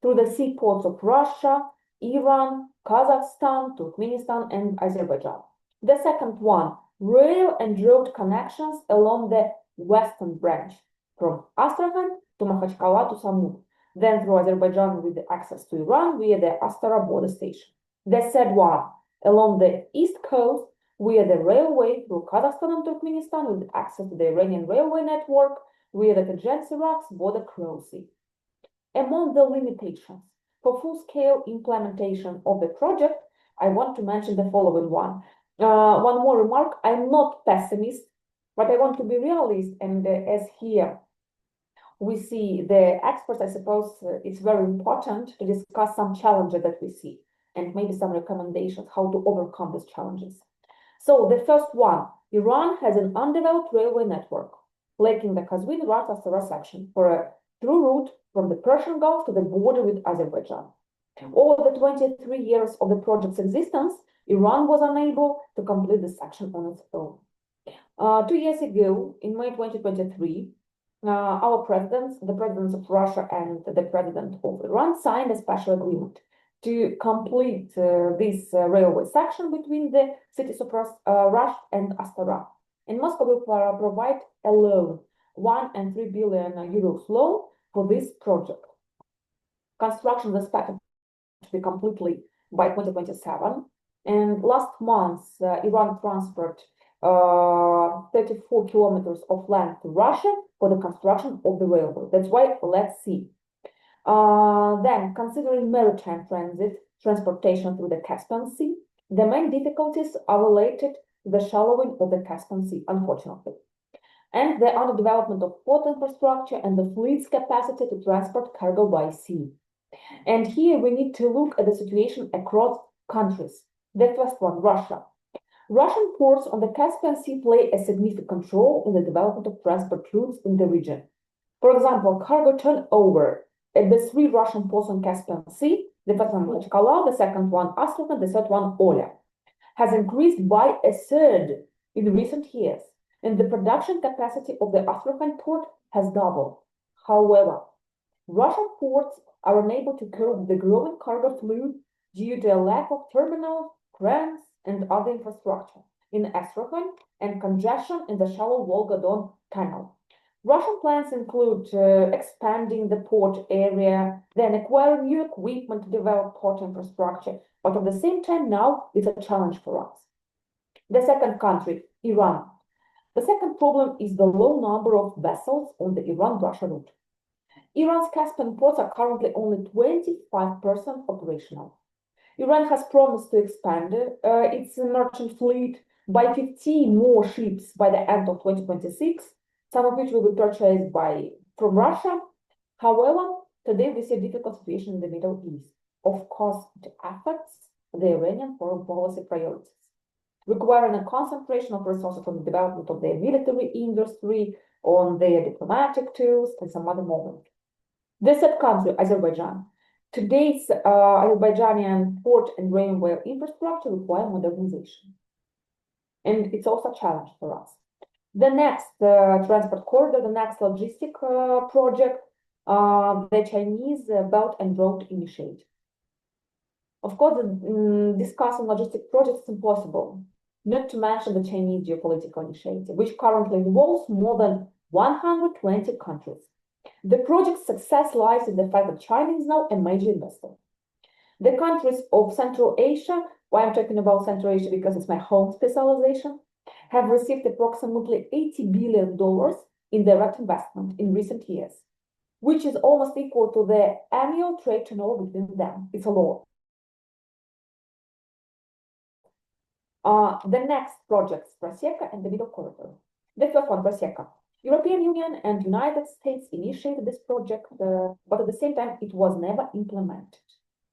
Speaker 2: through the seaports of Russia, Iran, Kazakhstan, Turkmenistan, and Azerbaijan. The second one, rail and road connections along the western branch from Astrakhan to Makhachkala to Samut, then through Azerbaijan with access to Iran via the Astara border station. The third one, along the east coast via the railway through Kazakhstan and Turkmenistan with access to the Iranian railway network via the Tajan-Iraq's border crossing. Among the limitations for full-scale implementation of the project, I want to mention the following one. One more remark, I'm not pessimist, but I want to be realist, and as here we see the experts, I suppose it's very important to discuss some challenges that we see and maybe some recommendations how to overcome these challenges. So the first one, Iran has an undeveloped railway network, lacking the Kazvin-Rat-Astara section for a through route from the Persian Gulf to the border with Azerbaijan. Over the 23 years of the project's existence, Iran was unable to complete the section on its own. 2 years ago, in May 2023, our presidents, the presidents of Russia and the president of Iran, signed a special agreement to complete this railway section between the cities of Rasht and Astara. And Moscow will provide a loan, 1 and 3 billion euros loan for this project. Construction is expected to be completely by 2027. And last month, Iran Transport 34 kilometers of land to Russia for the construction of the railroad. That's why, let's see. Then, considering maritime transportation through the Caspian Sea, the main difficulties are related to the shallowing of the Caspian Sea, unfortunately, and the underdevelopment of port infrastructure and the fleet's capacity to transport cargo by sea. And here we need to look at the situation across countries. The first one, Russia. Russian ports on the Caspian Sea play a significant role in the development of transport routes in the region. For example, cargo turnover at the 3 Russian ports on Caspian Sea, the first one Machkala, the second one Astrakhan, the third one Oля, has increased by a third in recent years, and the production capacity of the Astrakhan port has doubled. However, Russian ports are unable to cope with the growing cargo fleet due to a lack of terminals, cranes, and other infrastructure in Astrakhan and congestion in the shallow Volga-Don Canal. Russian plans include expanding the port area, then acquiring new equipment to develop port infrastructure, but at the same time now it's a challenge for us. The second country, Iran. The second problem is the low number of vessels on the Iran-Russia route. Iran's Caspian ports are currently only 25% operational. Iran has promised to expand its merchant fleet by 15 more ships by the end of 2026, some of which will be purchased from Russia. However, today we see a difficult situation in the Middle East. Of course, it affects the Iranian foreign policy priorities, requiring a concentration of resources on the development of their military industry, on their diplomatic tools, and some other moment. The third country, Azerbaijan. Today's Azerbaijani port and railway infrastructure require modernization. And it's also a challenge for us. The next transport corridor, the next logistic project, the Chinese Belt and Road Initiative. Of course, discussing logistic projects is impossible, not to mention the Chinese geopolitical initiative, which currently involves more than 120 countries. The project's success lies in the fact that China is now a major investor. The countries of Central Asia, why I'm talking about Central Asia because it's my home specialization, have received approximately $80 billion in direct investment in recent years, which is almost equal to the annual trade turnover between them. It's a lot. The next projects, Proseka and the Middle Corridor. The first one, Proseka. European Union and United States initiated this project, but at the same time, it was never implemented.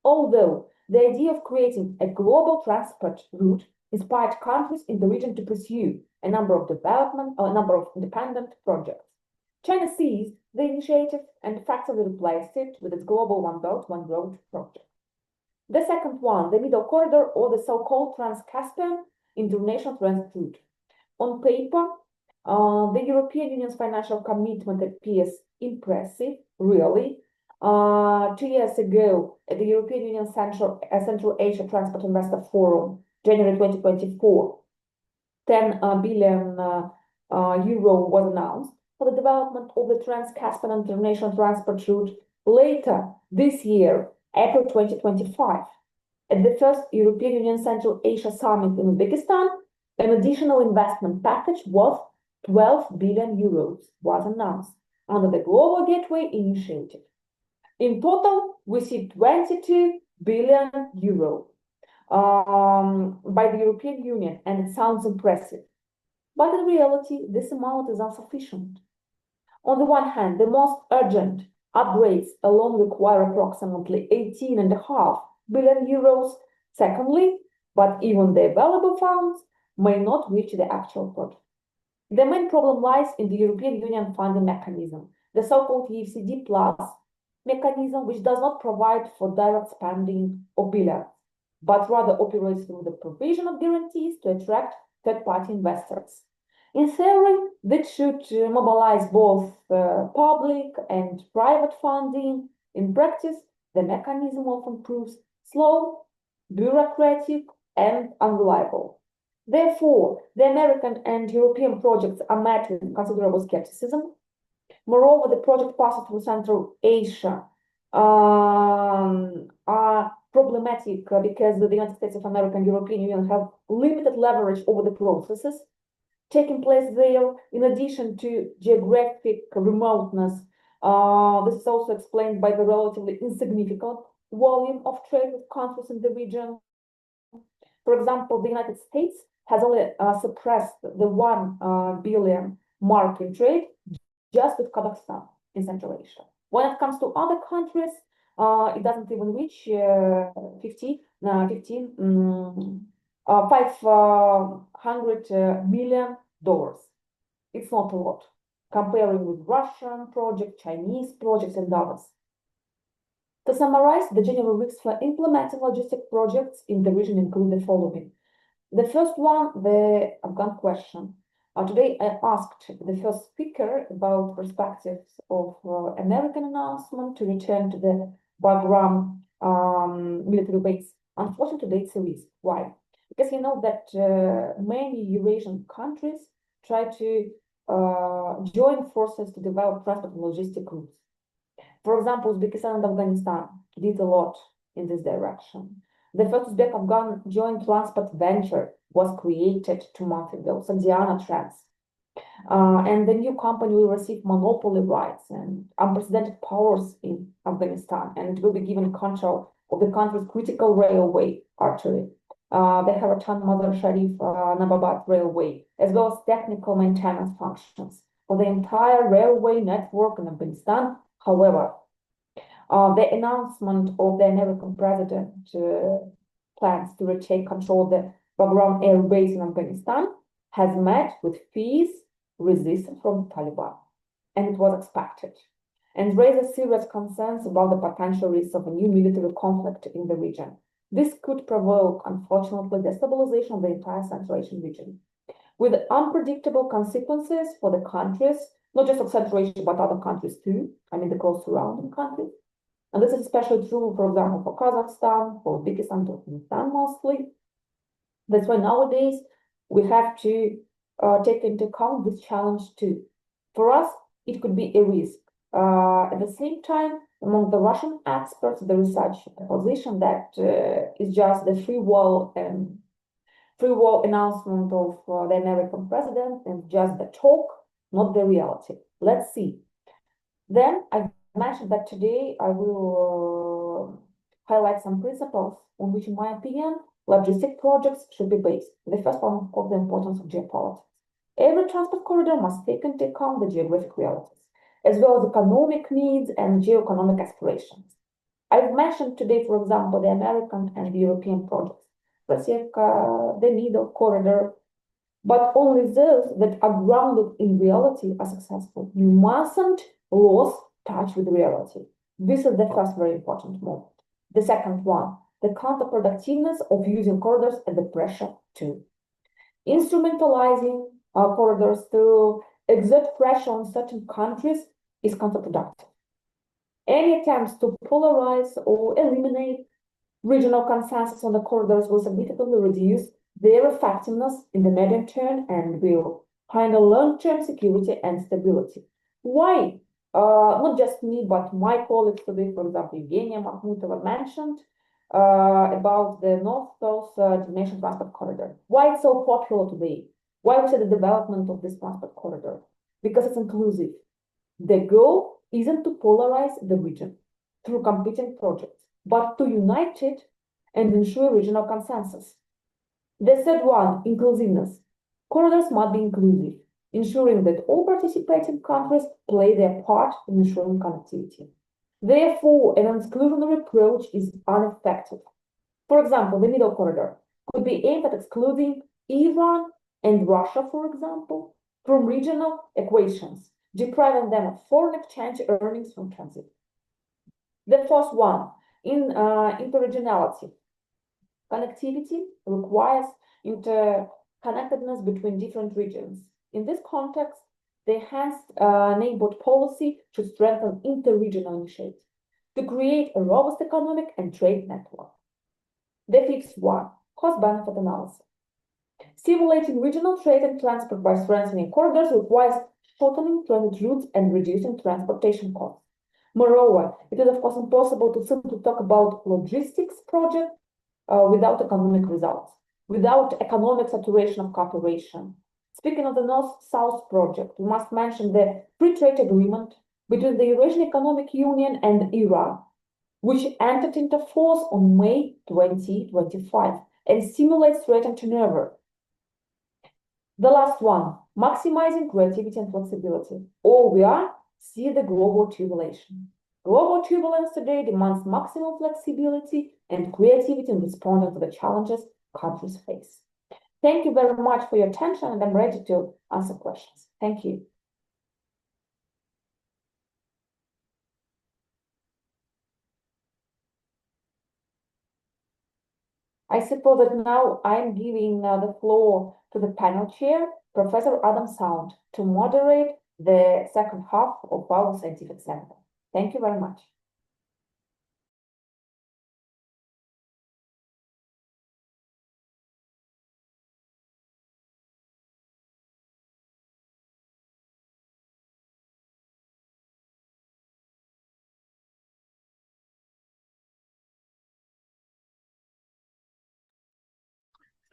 Speaker 2: Although the idea of creating a global transport route inspired countries in the region to pursue a number of independent projects. China seized the initiative and effectively replaced it with its global One Belt, One Road project. The second one, the Middle Corridor, or the so-called Trans-Caspian International Transit Route. On paper, the European Union's financial commitment appears impressive, really. 2 years ago, at the European Union Central Asia Transport Investor Forum, January 2024, 10 billion euro was announced for the development of the Trans-Caspian International Transport Route. Later this year, April 2025, at the first European Union Central Asia Summit in Uzbekistan, an additional investment package worth 12 billion euros was announced under the Global Gateway Initiative. In total, we see 22 billion euro by the European Union, and it sounds impressive. But in reality, this amount is insufficient. On the one hand, the most urgent upgrades alone require approximately 18.5 billion euros. Secondly, but even the available funds may not reach the actual project. The main problem lies in the European Union funding mechanism, the so-called EFCD plus mechanism, which does not provide for direct spending of billions, but rather operates through the provision of guarantees to attract third-party investors. In theory, this should mobilize both public and private funding. In practice, the mechanism often proves slow, bureaucratic, and unreliable. Therefore, the American and European projects are met with considerable skepticism. Moreover, the project passes through Central Asia are problematic because the United States of America and European Union have limited leverage over the processes. taking place there. In addition to geographic remoteness, this is also explained by the relatively insignificant volume of trade with countries in the region. For example, the United States has only suppressed the 1 billion mark in trade just with Kazakhstan in Central Asia. When it comes to other countries, it doesn't even reach $500 million. It's not a lot, comparing with Russian projects, Chinese projects, and others. To summarize, the general risks for implementing logistic projects in the region include the following. The first one, the Afghan question. Today, I asked the first speaker about perspectives of American announcement to return to the Bagram military base. Unfortunately, today it's a risk. Why? Because you know that many Eurasian countries try to join forces to develop transport and logistic routes. For example, Uzbekistan and Afghanistan did a lot in this direction. The first Uzbek-Afghan joint transport venture was created 2 months ago, Sandiana Trans. And the new company will receive monopoly rights and unprecedented powers in Afghanistan, and it will be given control of the country's critical railway artery. They have a Mazar Sharif Nababad railway, as well as technical maintenance functions for the entire railway network in Afghanistan. However, the announcement of the American president plans to retake control of the Bagram Air Base in Afghanistan has met with fierce resistance from the Taliban, and it was expected, and raises serious concerns about the potential risks of a new military conflict in the region. This could provoke, unfortunately, destabilization of the entire Central Asian region, with unpredictable consequences for the countries, not just of Central Asia, but other countries too, I mean the close surrounding countries. And this is especially true, for example, for Kazakhstan, for Uzbekistan, Turkmenistan mostly. That's why nowadays we have to take into account this challenge too. For us, it could be a risk. At the same time, among the Russian experts, there is such a position that is just the free will announcement of the American president and just the talk, not the reality. Let's see. Then I mentioned that today I will highlight some principles on which, in my opinion, logistic projects should be based. The first one, of course, the importance of geopolitics. Every transport corridor must take into account the geographic realities, as well as economic needs and geo-economic aspirations. I've mentioned today, for example, the American and the European projects, the Middle Corridor, but only those that are grounded in reality are successful. You mustn't lose touch with reality. This is the first very important moment. The second one, the counterproductiveness of using corridors and the pressure too. Instrumentalizing corridors to exert pressure on certain countries is counterproductive. Any attempts to polarize or eliminate regional consensus on the corridors will significantly reduce their effectiveness in the medium term and will hinder long-term security and stability. Why? Not just me, but my colleagues today, for example, Evgenia Makhmutova mentioned about the North-South Destination Transport Corridor. Why it's so popular today? Why we say the development of this transport corridor? Because it's inclusive. The goal isn't to polarize the region through competing projects, but to unite it and ensure regional consensus. The third one, inclusiveness. Corridors must be inclusive, ensuring that all participating countries play their part in ensuring connectivity. Therefore, an exclusionary approach is ineffective. For example, the Middle Corridor could be aimed at excluding Iran and Russia, for example, from regional equations, depriving them of foreign exchange earnings from transit. The fourth one, interregionality. Connectivity requires interconnectedness between different regions. In this context, the enhanced neighborhood policy should strengthen interregional initiatives to create a robust economic and trade network. The fifth one, cost-benefit analysis. Stimulating regional trade and transport by strengthening corridors requires shortening transit routes and reducing transportation costs. Moreover, it is of course impossible to simply talk about logistics projects without economic results, without economic saturation of cooperation. Speaking of the North-South project, we must mention the free trade agreement between the Eurasian Economic Union and Iran, which entered into force on May 2025 and stimulates trade and turnover. The last one, maximizing creativity and flexibility. All we are, see the global turbulence. Global turbulence today demands maximum flexibility and creativity in responding to the challenges countries face. Thank you very much for your attention, and I'm ready to answer questions. Thank you. I suppose that now I'm giving the floor to the panel chair, Professor Adam Sound, to moderate the second half of our scientific seminar. Thank you very much.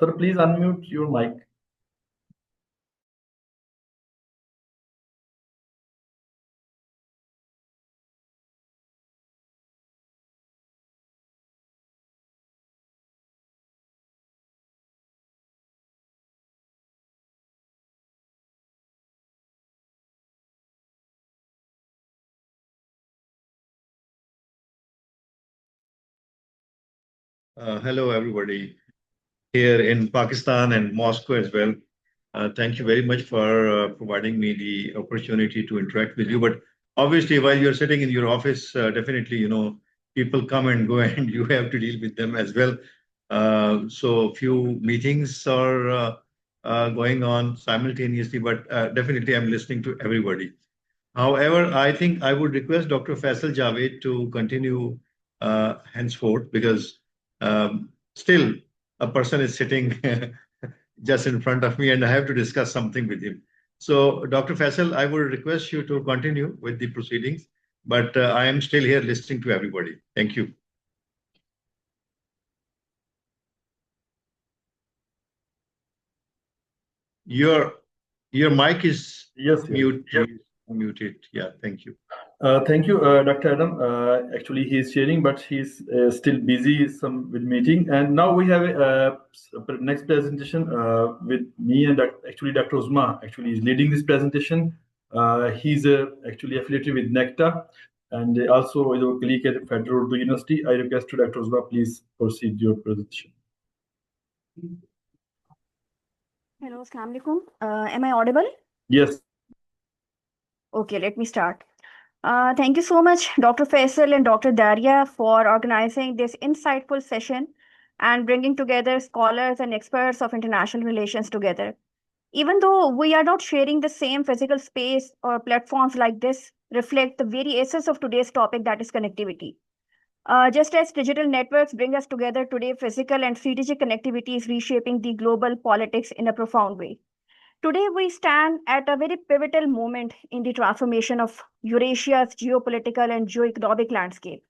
Speaker 5: Sir, please unmute your mic.
Speaker 6: Hello, everybody here in Pakistan and Moscow as well. Thank you very much for providing me the opportunity to interact with you. But obviously, while you're sitting in your office, definitely, people come and go and you have to deal with them as well. So few meetings are going on simultaneously, but definitely I'm listening to everybody. However, I think I would request Dr. Faisal Javaid to continue henceforth because still a person is sitting just in front of me and I have to discuss something with him. So Dr. Faisal, I would request you to continue with the proceedings, but I am still here listening to everybody. Thank you. Your mic is muted. Yeah, thank you.
Speaker 5: Thank you, Dr. Adam. Actually, he is sharing, but he's still busy with meeting. And now we have next presentation with me and actually Dr. Uzma. Actually, is leading this presentation. He's actually affiliated with NECTA and also is a colleague at Federal Urdu University. I request to Dr. Uzma, please proceed your presentation.
Speaker 7: Hello, Assalamu alaikum. Am I audible?
Speaker 5: Yes.
Speaker 7: Okay, let me start. Thank you so much, Dr. Faisal and Dr. Daria, for organizing this insightful session and bringing together scholars and experts of international relations together. Even though we are not sharing the same physical space, or platforms like this reflect the very essence of today's topic, that is connectivity. Just as digital networks bring us together today, physical and strategic connectivity is reshaping the global politics in a profound way. Today, we stand at a very pivotal moment in the transformation of Eurasia's geopolitical and geoeconomic landscape.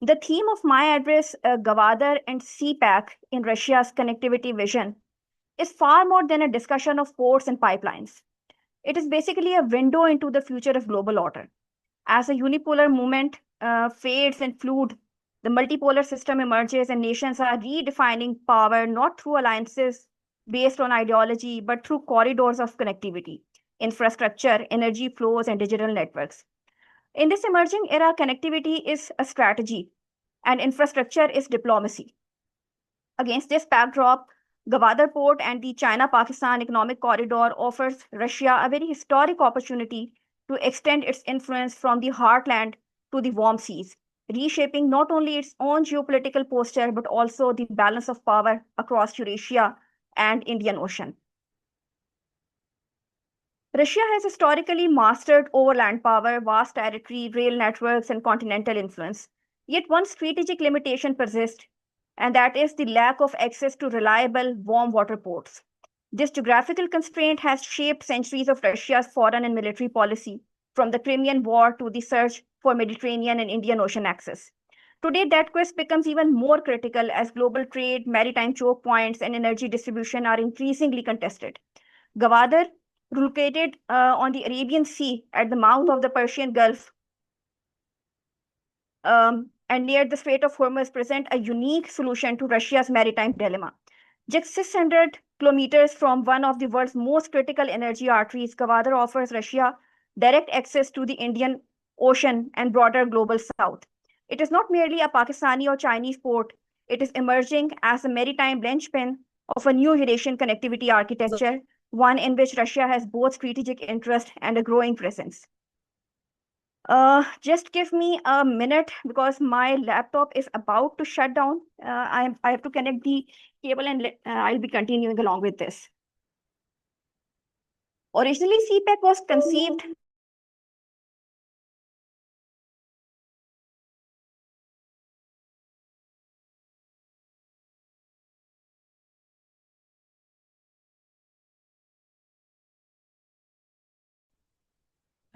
Speaker 7: The theme of my address, Gwadar and CPAC in Russia's connectivity vision, is far more than a discussion of ports and pipelines. It is basically a window into the future of global order. As the unipolar movement fades and fluid, the multipolar system emerges and nations are redefining power not through alliances based on ideology, but through corridors of connectivity, infrastructure, energy flows, and digital networks. In this emerging era, connectivity is a strategy and infrastructure is diplomacy. Against this backdrop, Gwadar Port and the China-Pakistan Economic Corridor offers Russia a very historic opportunity to extend its influence from the heartland to the warm seas, reshaping not only its own geopolitical posture, but also the balance of power across Eurasia and Indian Ocean. Russia has historically mastered overland power, vast territory, rail networks, and continental influence. Yet one strategic limitation persists, and that is the lack of access to reliable warm water ports. This geographical constraint has shaped centuries of Russia's foreign and military policy, from the Crimean War to the search for Mediterranean and Indian Ocean access. Today, that quest becomes even more critical as global trade, maritime choke points, and energy distribution are increasingly contested. Gwadar, located on the Arabian Sea at the mouth of the Persian Gulf, and near the Strait of Hormuz, present a unique solution to Russia's maritime dilemma. Just 600 kilometers from one of the world's most critical energy arteries, Gwadar offers Russia direct access to the Indian Ocean and broader global south. It is not merely a Pakistani or Chinese port, it is emerging as a maritime linchpin of a new Eurasian connectivity architecture, one in which Russia has both strategic interest and a growing presence. Just give me a minute because my laptop is about to shut down. I have to connect the cable and I'll be continuing along with this. Originally, CPEC was conceived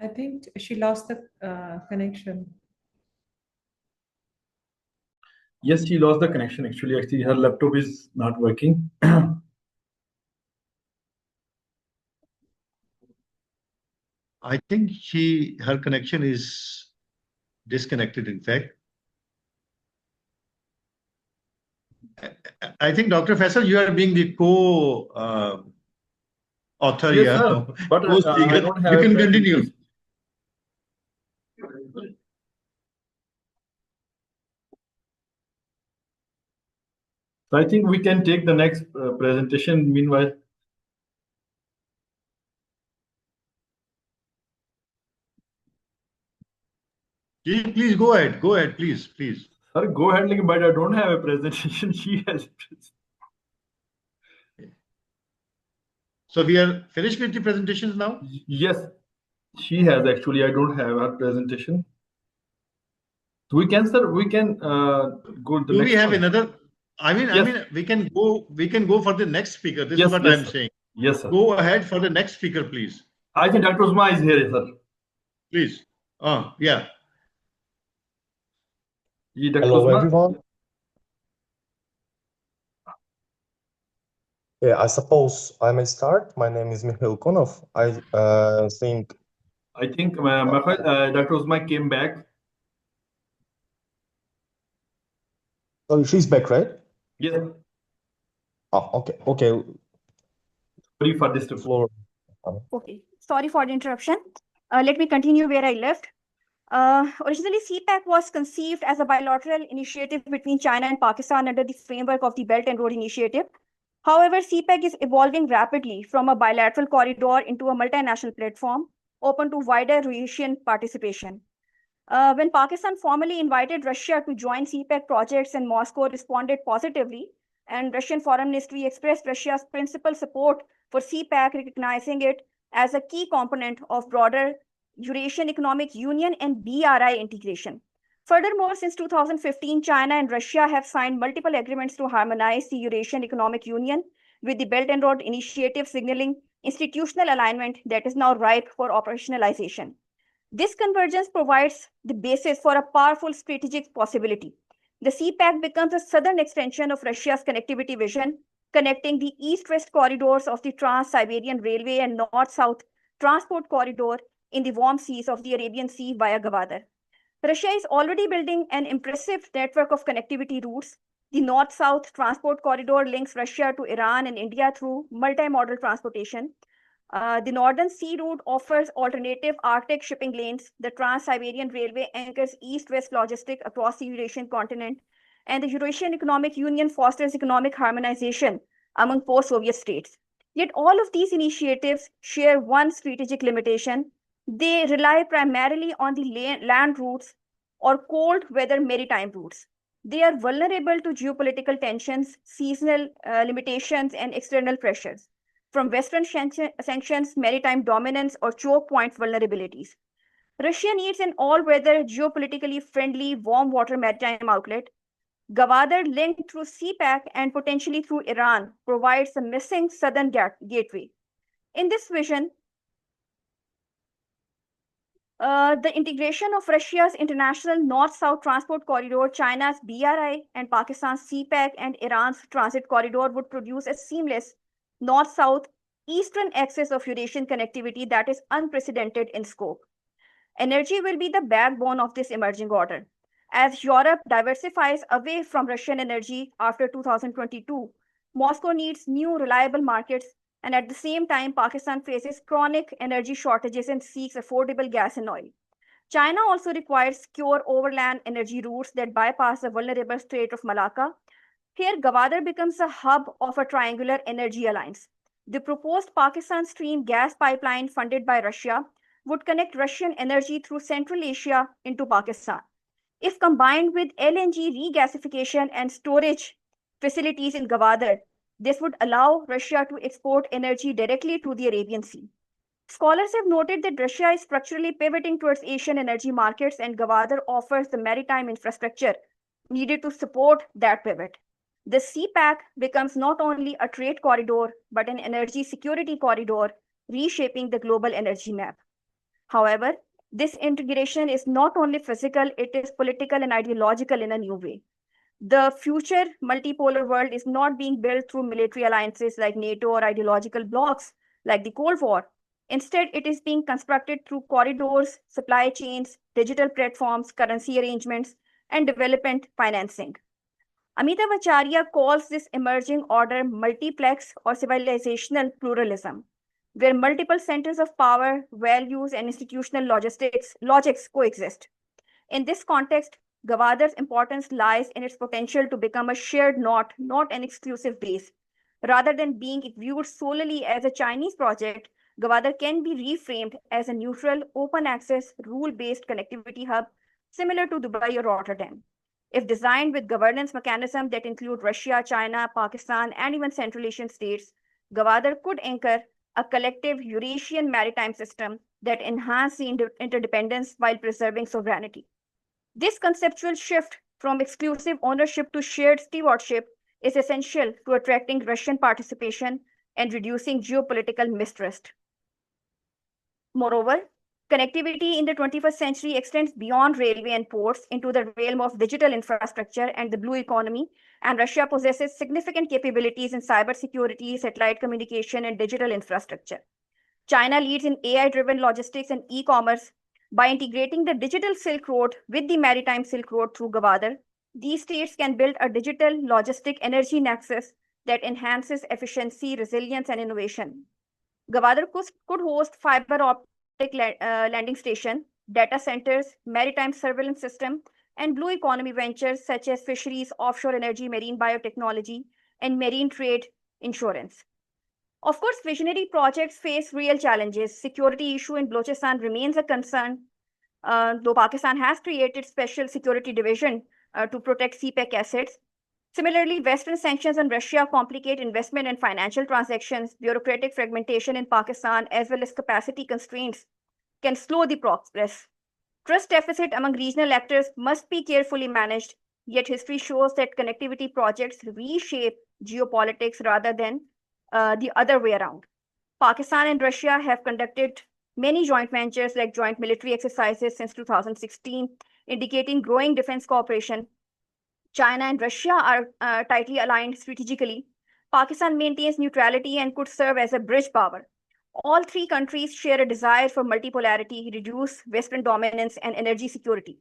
Speaker 4: I think she lost the connection.
Speaker 5: Yes, she lost the connection. Actually, her laptop is not working.
Speaker 6: I think her connection is disconnected, in fact. I think, Dr. Faisal, you are being the co-author
Speaker 5: Yes,
Speaker 6: here.
Speaker 5: sir, but I don't have
Speaker 6: You
Speaker 5: a
Speaker 6: can
Speaker 5: presentation.
Speaker 6: continue.
Speaker 5: So I think we can take the next presentation meanwhile.
Speaker 6: Please go ahead. Go ahead, please.
Speaker 5: Sir, go ahead, but I don't have a presentation. She has.
Speaker 6: So we are finished with the presentations now?
Speaker 5: Yes, she has actually. I don't have her presentation. We can, sir. We can go to the
Speaker 6: Do
Speaker 5: next
Speaker 6: we have
Speaker 5: one.
Speaker 6: another?
Speaker 5: Yes.
Speaker 6: I mean, we can go for the next speaker. This
Speaker 5: Yes,
Speaker 6: is what
Speaker 5: yes,
Speaker 6: I'm
Speaker 5: sir.
Speaker 6: saying.
Speaker 5: Yes, sir.
Speaker 6: Go ahead for the next speaker, please.
Speaker 5: I think Dr. Uzma is here, sir.
Speaker 6: Please. Yeah.
Speaker 5: Dr.
Speaker 8: Hello,
Speaker 5: Uzma.
Speaker 8: everyone. Yeah, I suppose I may start. My name is Mikhail Konov. I think
Speaker 5: Dr. Uzma came back.
Speaker 8: oh, she's back, right?
Speaker 5: Yes.
Speaker 8: Oh, okay.
Speaker 5: Sorry for this.
Speaker 8: Floor.
Speaker 7: Okay, sorry for the interruption. Let me continue where I left. Originally, CPEC was conceived as a bilateral initiative between China and Pakistan under the framework of the Belt and Road Initiative. However, CPEC is evolving rapidly from a bilateral corridor into a multinational platform open to wider Eurasian participation. When Pakistan formally invited Russia to join CPEC projects and Moscow responded positively, and Russian Foreign Ministry expressed Russia's principal support for CPEC, recognizing it as a key component of broader Eurasian Economic Union and BRI integration. Furthermore, since 2015, China and Russia have signed multiple agreements to harmonize the Eurasian Economic Union with the Belt and Road Initiative, signaling institutional alignment that is now ripe for operationalization. This convergence provides the basis for a powerful strategic possibility. The CPEC becomes a southern extension of Russia's connectivity vision, connecting the east-west corridors of the Trans-Siberian Railway and north-south transport corridor in the warm seas of the Arabian Sea via Gwadar. Russia is already building an impressive network of connectivity routes. The north-south transport corridor links Russia to Iran and India through multimodal transportation. The Northern Sea Route offers alternative Arctic shipping lanes. The Trans-Siberian Railway anchors east-west logistics across the Eurasian continent. And the Eurasian Economic Union fosters economic harmonization among post-Soviet states. Yet all of these initiatives share one strategic limitation. They rely primarily on the land routes or cold weather maritime routes. They are vulnerable to geopolitical tensions, seasonal limitations, and external pressures, from Western sanctions, maritime dominance, or choke point vulnerabilities. Russia needs an all-weather, geopolitically friendly, warm water maritime outlet. Gwadar, linked through CPEC and potentially through Iran, provides the missing southern gateway. In this vision, the integration of Russia's international north-south transport corridor, China's BRI, and Pakistan's CPEC and Iran's transit corridor would produce a seamless north-south eastern axis of Eurasian connectivity that is unprecedented in scope. Energy will be the backbone of this emerging order. As Europe diversifies away from Russian energy after 2022, Moscow needs new reliable markets, and at the same time, Pakistan faces chronic energy shortages and seeks affordable gas and oil. China also requires secure overland energy routes that bypass the vulnerable Strait of Malacca. Here, Gwadar becomes a hub of a triangular energy alliance. The proposed Pakistan Stream gas pipeline funded by Russia would connect Russian energy through Central Asia into Pakistan. If combined with LNG regasification and storage facilities in Gwadar, this would allow Russia to export energy directly to the Arabian Sea. Scholars have noted that Russia is structurally pivoting towards Asian energy markets, and Gwadar offers the maritime infrastructure needed to support that pivot. The CPAC becomes not only a trade corridor, but an energy security corridor, reshaping the global energy map. However, this integration is not only physical, it is political and ideological in a new way. The future multipolar world is not being built through military alliances like NATO or ideological blocs like the Cold War. Instead, it is being constructed through corridors, supply chains, digital platforms, currency arrangements, and development financing. Amitav Acharya calls this emerging order multiplex or civilizational pluralism, where multiple centers of power, values, and institutional logics coexist. In this context, Gwadar's importance lies in its potential to become a shared knot, not an exclusive base. Rather than being viewed solely as a Chinese project, Gwadar can be reframed as a neutral, open-access, rule-based connectivity hub similar to Dubai or Rotterdam. If designed with governance mechanisms that include Russia, China, Pakistan, and even Central Asian states, Gwadar could anchor a collective Eurasian maritime system that enhances the interdependence while preserving sovereignty. This conceptual shift from exclusive ownership to shared stewardship is essential to attracting Russian participation and reducing geopolitical mistrust. Moreover, connectivity in the 21st century extends beyond railway and ports into the realm of digital infrastructure and the blue economy, and Russia possesses significant capabilities in cybersecurity, satellite communication, and digital infrastructure. China leads in AI-driven logistics and e-commerce. By integrating the digital Silk Road with the maritime Silk Road through Gwadar, these states can build a digital logistic energy nexus that enhances efficiency, resilience, and innovation. Gwadar could host fiber optic landing station, data centers, maritime surveillance system, and blue economy ventures such as fisheries, offshore energy, marine biotechnology, and marine trade insurance. Of course, visionary projects face real challenges. Security issue in Balochistan remains a concern, though Pakistan has created special security division to protect CPEC assets. Similarly, Western sanctions on Russia complicate investment and financial transactions. Bureaucratic fragmentation in Pakistan, as well as capacity constraints, can slow the progress. Trust deficit among regional actors must be carefully managed, yet history shows that connectivity projects reshape geopolitics rather than the other way around. Pakistan and Russia have conducted many joint ventures like joint military exercises since 2016, indicating growing defense cooperation. China and Russia are tightly aligned strategically. Pakistan maintains neutrality and could serve as a bridge power. All three countries share a desire for multipolarity, reduce Western dominance, and energy security.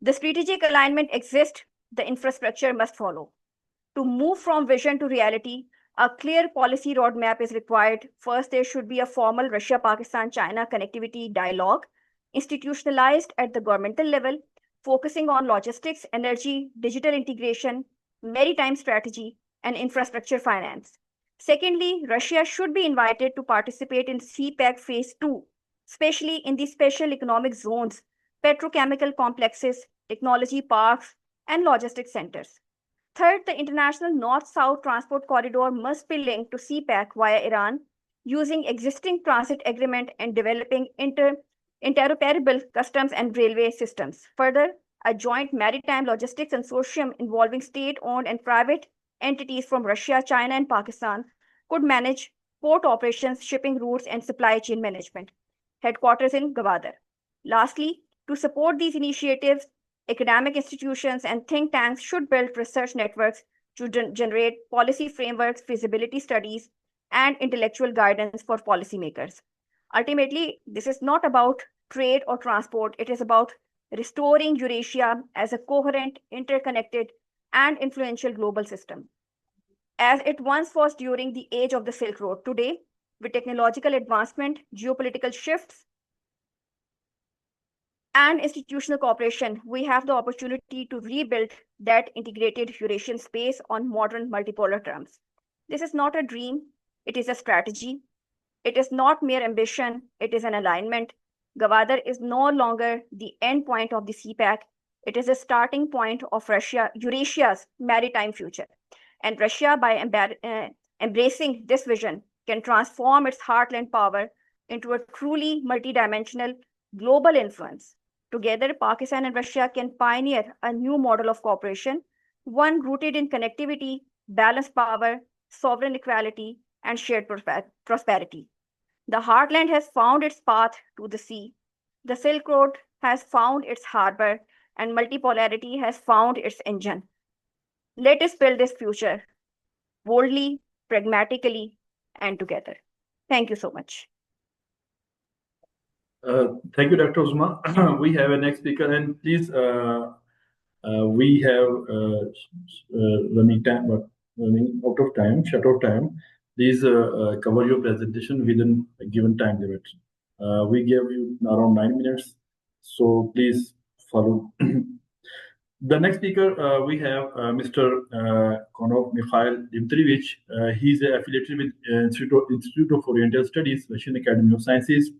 Speaker 7: The strategic alignment exists, the infrastructure must follow. To move from vision to reality, a clear policy roadmap is required. First, there should be a formal Russia-Pakistan-China connectivity dialogue, institutionalized at the governmental level, focusing on logistics, energy, digital integration, maritime strategy, and infrastructure finance. Secondly, Russia should be invited to participate in CPEC Phase 2, especially in the special economic zones, petrochemical complexes, technology parks, and logistics centers. Third, the international north-south transport corridor must be linked to CPEC via Iran, using existing transit agreement and developing interoperable customs and railway systems. Further, a joint maritime logistics consortium involving state-owned and private entities from Russia, China, and Pakistan could manage port operations, shipping routes, and supply chain management. Headquarters in Gwadar. Lastly, to support these initiatives, academic institutions and think tanks should build research networks to generate policy frameworks, feasibility studies, and intellectual guidance for policymakers. Ultimately, this is not about trade or transport. It is about restoring Eurasia as a coherent, interconnected, and influential global system, as it once was during the age of the Silk Road. Today, with technological advancement, geopolitical shifts, and institutional cooperation, we have the opportunity to rebuild that integrated Eurasian space on modern multipolar terms. This is not a dream, it is a strategy. It is not mere ambition, it is an alignment. Gwadar is no longer the end point of the CPAC, it is a starting point of Eurasia's maritime future. And Russia, by embracing this vision, can transform its heartland power into a truly multidimensional global influence. Together, Pakistan and Russia can pioneer a new model of cooperation, one rooted in connectivity, balanced power, sovereign equality, and shared prosperity. The heartland has found its path to the sea. The Silk Road has found its harbor, and multipolarity has found its engine. Let us build this future boldly, pragmatically, and together. Thank you so much.
Speaker 5: Thank you, Dr. Uzma. We have a next speaker, and please, we have running out of time, short of time. Please cover your presentation within a given time limit. We gave you around 9 minutes, so please follow. The next speaker, we have Mr. Connec Mikhail Dimitrievich. He's affiliated with Institute of Oriental Studies, Russian Academy of Sciences.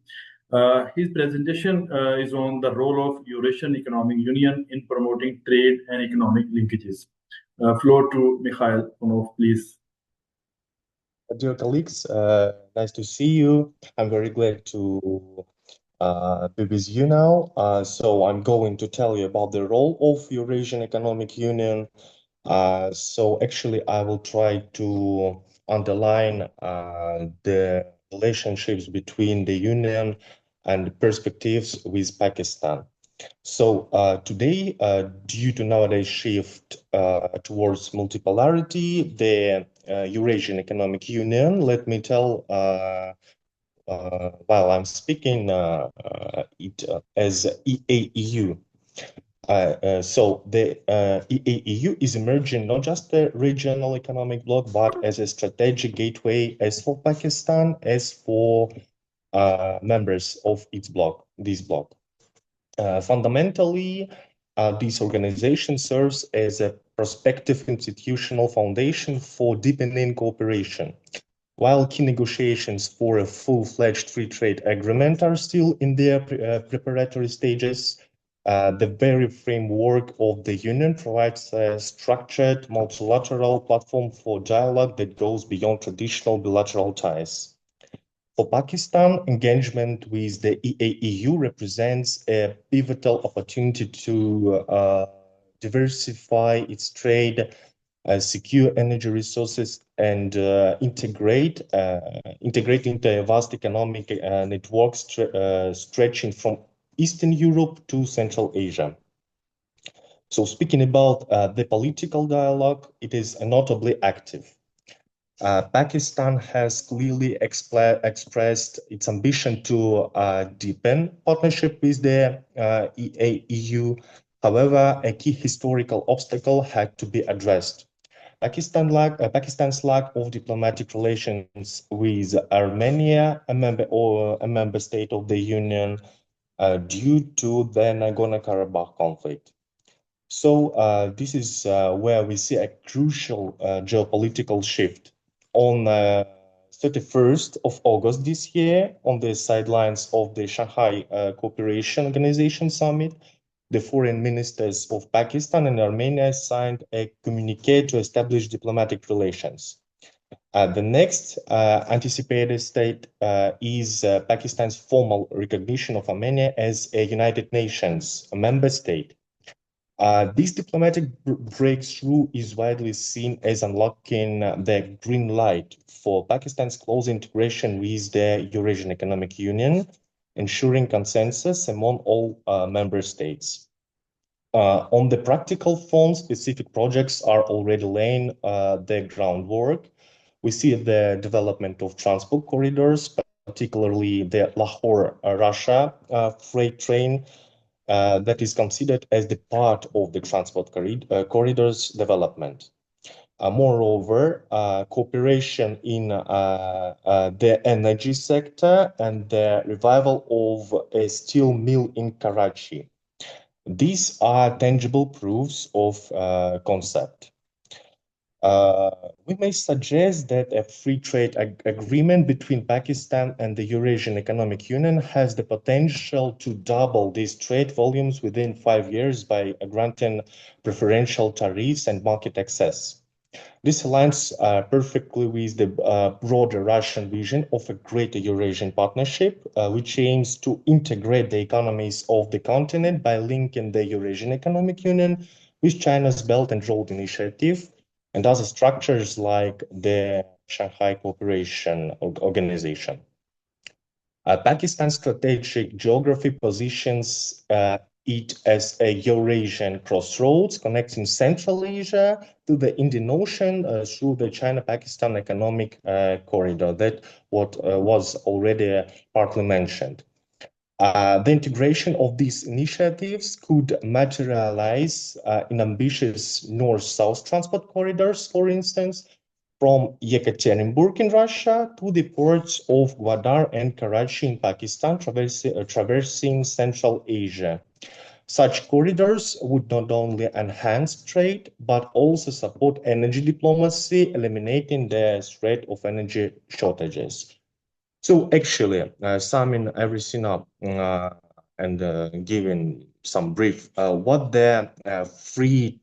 Speaker 5: His presentation is on the role of Eurasian Economic Union in promoting trade and economic linkages. Floor to Mikhail Connec, please.
Speaker 8: Dear colleagues, nice to see you. I'm very glad to be with you now. So I'm going to tell you about the role of Eurasian Economic Union. So actually, I will try to underline the relationships between the Union and perspectives with Pakistan. So today, due to nowadays shift towards multipolarity, the Eurasian Economic Union, let me tell while I'm speaking it as EAEU. So the EAEU is emerging not just a regional economic bloc, but as a strategic gateway as for Pakistan, as for members of its bloc, this bloc. Fundamentally, this organization serves as a prospective institutional foundation for deepening cooperation. While key negotiations for a full-fledged free trade agreement are still in their preparatory stages, the very framework of the Union provides a structured multilateral platform for dialogue that goes beyond traditional bilateral ties. For Pakistan, engagement with the EAEU represents a pivotal opportunity to diversify its trade, secure energy resources, and integrate into a vast economic network stretching from Eastern Europe to Central Asia. So speaking about the political dialogue, it is notably active. Pakistan has clearly expressed its ambition to deepen partnership with the EAEU. However, a key historical obstacle had to be addressed. Pakistan's lack of diplomatic relations with Armenia, a member state of the Union, due to the Nagorno-Karabakh conflict. So this is where we see a crucial geopolitical shift. On 31st of August this year, on the sidelines of the Shanghai Cooperation Organization Summit, the foreign ministers of Pakistan and Armenia signed a communique to establish diplomatic relations. The next anticipated state is Pakistan's formal recognition of Armenia as a United Nations member state. This diplomatic breakthrough is widely seen as unlocking the green light for Pakistan's close integration with the Eurasian Economic Union, ensuring consensus among all member states. On the practical front, specific projects are already laying the groundwork. We see the development of transport corridors, particularly the Lahore-Russia freight train that is considered as the part of the transport corridors development. Moreover, cooperation in the energy sector and the revival of a steel mill in Karachi. These are tangible proofs of concept. We may suggest that a free trade agreement between Pakistan and the Eurasian Economic Union has the potential to double these trade volumes within 5 years by granting preferential tariffs and market access. This aligns perfectly with the broader Russian vision of a greater Eurasian partnership, which aims to integrate the economies of the continent by linking the Eurasian Economic Union with China's Belt and Road Initiative and other structures like the Shanghai Cooperation Organization. Pakistan's strategic geography positions it as a Eurasian crossroads connecting Central Asia to the Indian Ocean through the China-Pakistan economic corridor that was already partly mentioned. The integration of these initiatives could materialize in ambitious north-south transport corridors, for instance, from Yekaterinburg in Russia to the ports of Gwadar and Karachi in Pakistan, traversing Central Asia. Such corridors would not only enhance trade, but also support energy diplomacy, eliminating the threat of energy shortages. So actually, summing everything up and giving some brief, what the free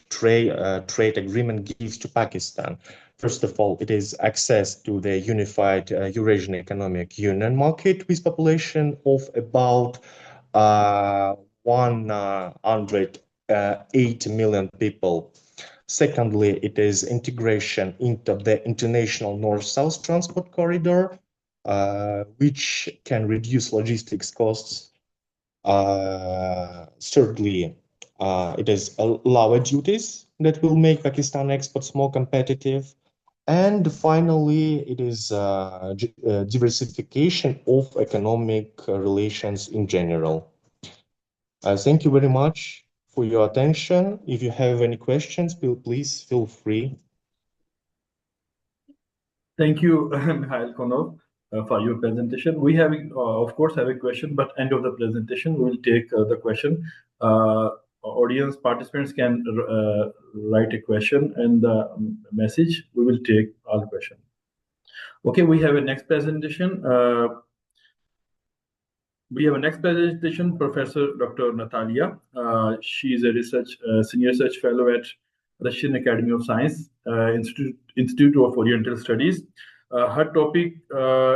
Speaker 8: trade agreement gives to Pakistan. First of all, it is access to the unified Eurasian Economic Union market with population of about 108 million people. Secondly, it is integration into the international north-south transport corridor, which can reduce logistics costs. Thirdly, it is lower duties that will make Pakistan exports more competitive. And finally, it is diversification of economic relations in general. Thank you very much for your attention. If you have any questions, please feel free.
Speaker 5: Thank you, Mikhail Konov, for your presentation. We have, of course, have a question, but end of the presentation, we will take the question. Audience participants can write a question and the message. We will take all questions. Okay, we have a next presentation. Professor Dr. Natalia. She is a senior research fellow at Russian Academy of Science, Institute of Oriental Studies. Her topic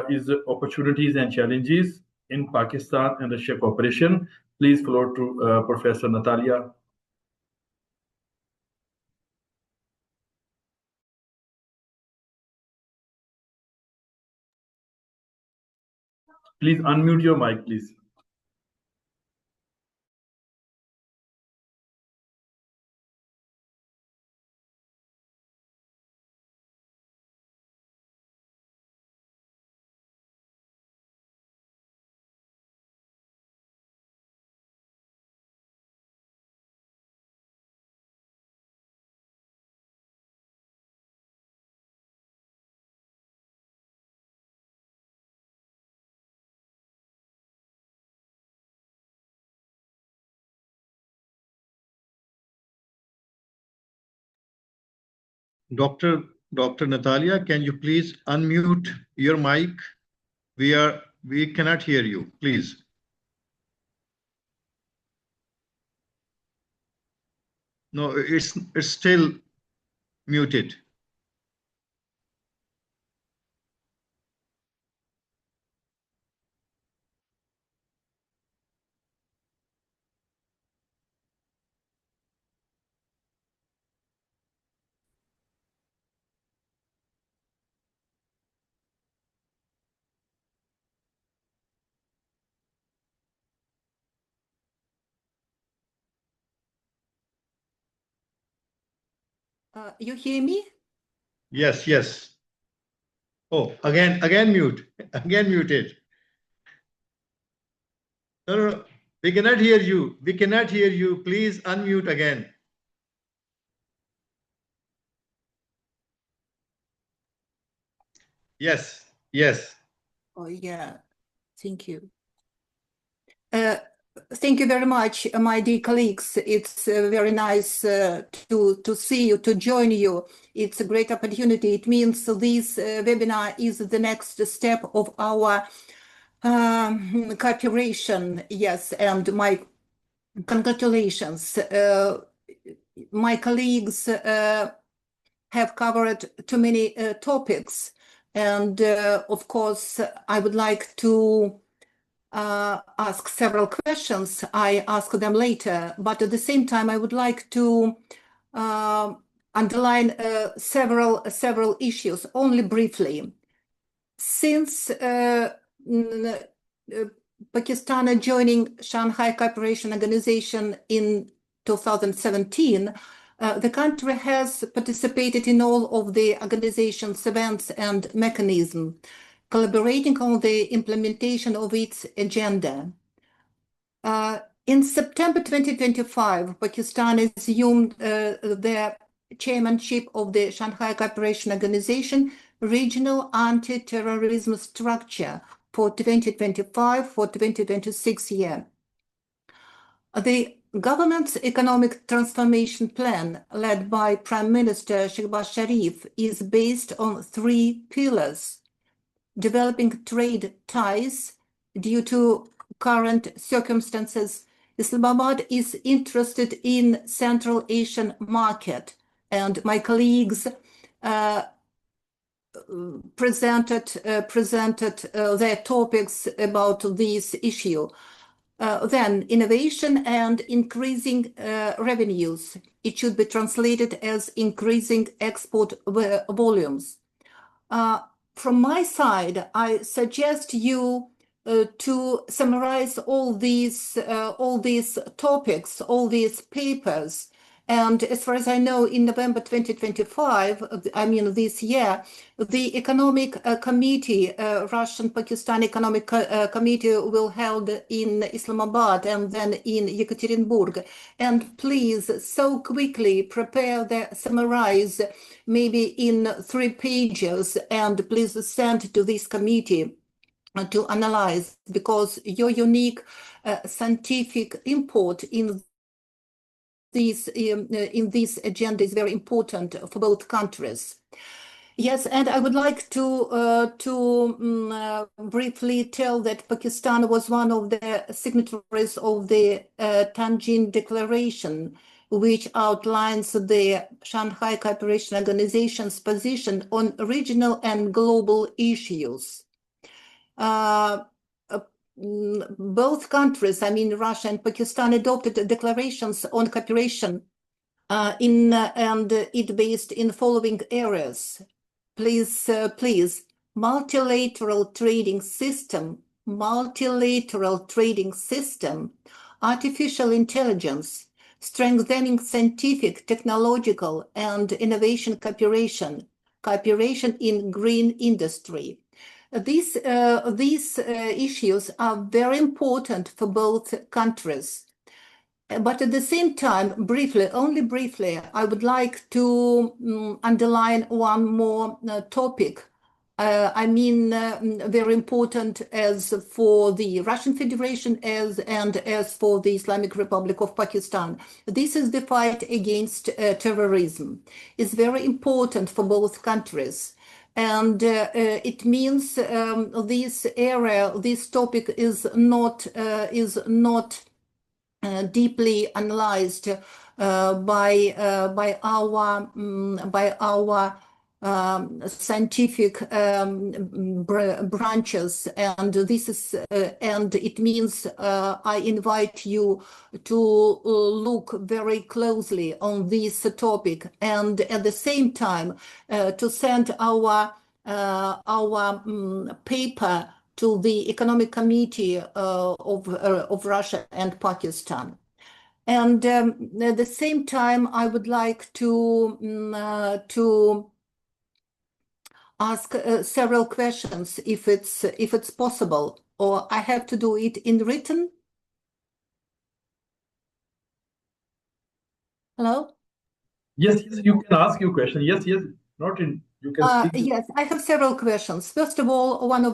Speaker 5: is opportunities and challenges in Pakistan and Russia cooperation. Please floor to Professor Natalia. Please unmute your mic, please.
Speaker 6: Dr. Natalia, can you please unmute your mic? We cannot hear you, please. No, it's still muted.
Speaker 9: You hear me?
Speaker 6: Yes, yes. Oh, again mute. Again muted. No. We cannot hear you. We cannot hear you. Please unmute again. Yes.
Speaker 9: Oh, yeah. Thank you. Thank you very much, my dear colleagues. It's very nice to see you, to join you. It's a great opportunity. It means this webinar is the next step of our cooperation. Yes, and my congratulations. My colleagues have covered too many topics. And of course, I would like to ask several questions. I ask them later, but at the same time, I would like to underline several issues only briefly. Since Pakistan joining Shanghai Cooperation Organization in 2017, the country has participated in all of the organization's events and mechanisms, collaborating on the implementation of its agenda. In September 2025, Pakistan assumed the chairmanship of the Shanghai Cooperation Organization Regional Anti-Terrorism Structure for 2025-2026 year. The government's economic transformation plan, led by Prime Minister Shehbaz Sharif, is based on 3 pillars: developing trade ties. Due to current circumstances, Islamabad is interested in Central Asian market, and my colleagues presented their topics about this issue. Then innovation and increasing revenues. It should be translated as increasing export volumes. From my side, I suggest you to summarize all these topics, all these papers. And as far as I know, in November 2025, I mean this year, the Economic Committee, Russian-Pakistan Economic Committee will held in Islamabad and then in Yekaterinburg. And please, so quickly prepare the summarize, maybe in 3 pages, and please send to this committee to analyze, because your unique scientific input in this agenda is very important for both countries. Yes, and I would like to briefly tell that Pakistan was one of the signatories of the Tianjin Declaration, which outlines the Shanghai Cooperation Organization's position on regional and global issues. Both countries, I mean Russia and Pakistan, adopted declarations on cooperation and it based in following areas. Please, multilateral trading system, artificial intelligence, strengthening scientific, technological, and innovation cooperation in green industry. These issues are very important for both countries. But at the same time, only briefly, I would like to underline one more topic. I mean, very important as for the Russian Federation and as for the Islamic Republic of Pakistan. This is the fight against terrorism. It's very important for both countries. And it means this topic is not deeply analyzed by our scientific branches, and this is and it means I invite you to look very closely on this topic, and at the same time to send our paper to the Economic Committee of Russia and Pakistan. And at the same time, I would like to ask several questions if it's possible, or I have to do it in written? Hello?
Speaker 5: Yes, you can ask your question. Yes, not in. You can speak.
Speaker 9: Yes, I have several questions. First of all, one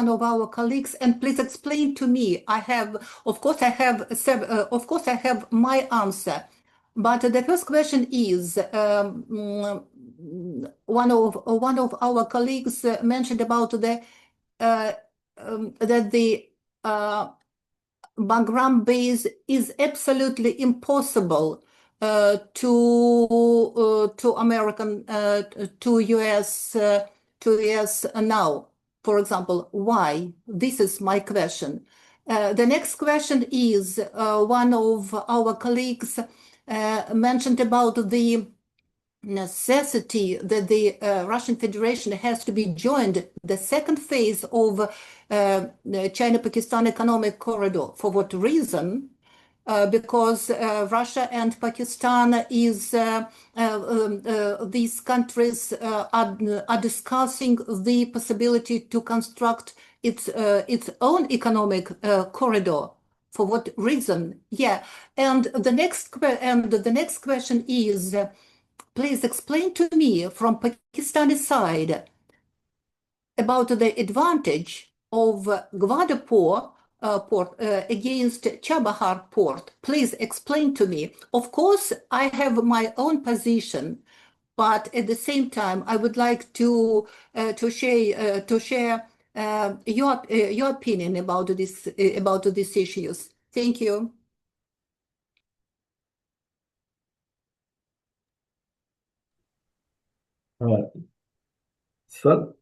Speaker 9: of our colleagues, and please explain to me. Of course, I have my answer, but the first question is one of our colleagues mentioned about that the background base is absolutely impossible to American to US now. For example, why? This is my question. The next question is one of our colleagues mentioned about the necessity that the Russian Federation has to be joined the second phase of the China-Pakistan economic corridor. For what reason? Because Russia and Pakistan these countries are discussing the possibility to construct its own economic corridor. For what reason? Yeah, and the next question is, please explain to me from Pakistani side about the advantage of Gwadar port against Chabahar port. Please explain to me. Of course, I have my own position, but at the same time, I would like to share your opinion about these issues. Thank you.
Speaker 5: Sir,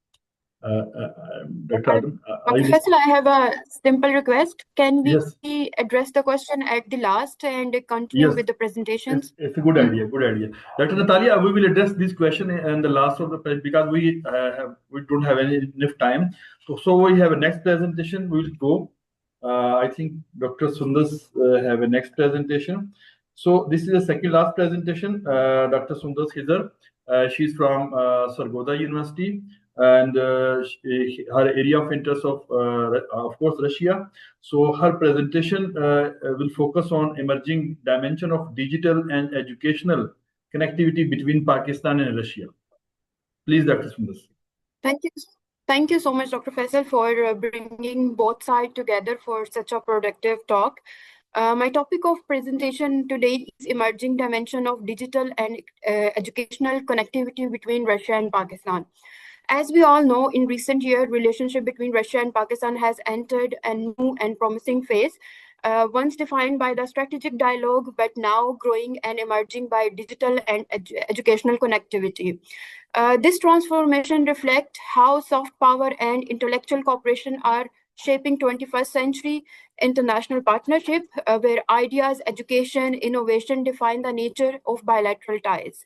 Speaker 5: Dr. Adam,
Speaker 10: Dr. Faisal, I have a simple request. Can we
Speaker 5: Yes.
Speaker 10: address the question at the last and continue
Speaker 5: Yes.
Speaker 10: with the presentations?
Speaker 5: It's a good idea. Good idea, Dr. Natalia. We will address this question and the last of the because we don't have enough time. So we have a next presentation. We will go. I think Dr. Sundas have a next presentation. So this is the second last presentation. Dr. Sundas Hizar. She's from Sargodha University, and her area of interest of course Russia. So her presentation will focus on emerging dimension of digital and educational connectivity between Pakistan and Russia. Please, Dr. Sundas.
Speaker 10: Thank you so much, Dr. Faisal, for bringing both sides together for such a productive talk. My topic of presentation today is emerging dimension of digital and educational connectivity between Russia and Pakistan. As we all know, in recent years, relationship between Russia and Pakistan has entered a new and promising phase, once defined by the strategic dialogue, but now growing and emerging by digital and educational connectivity. This transformation reflects how soft power and intellectual cooperation are shaping 21st century international partnership, where ideas, education, innovation define the nature of bilateral ties.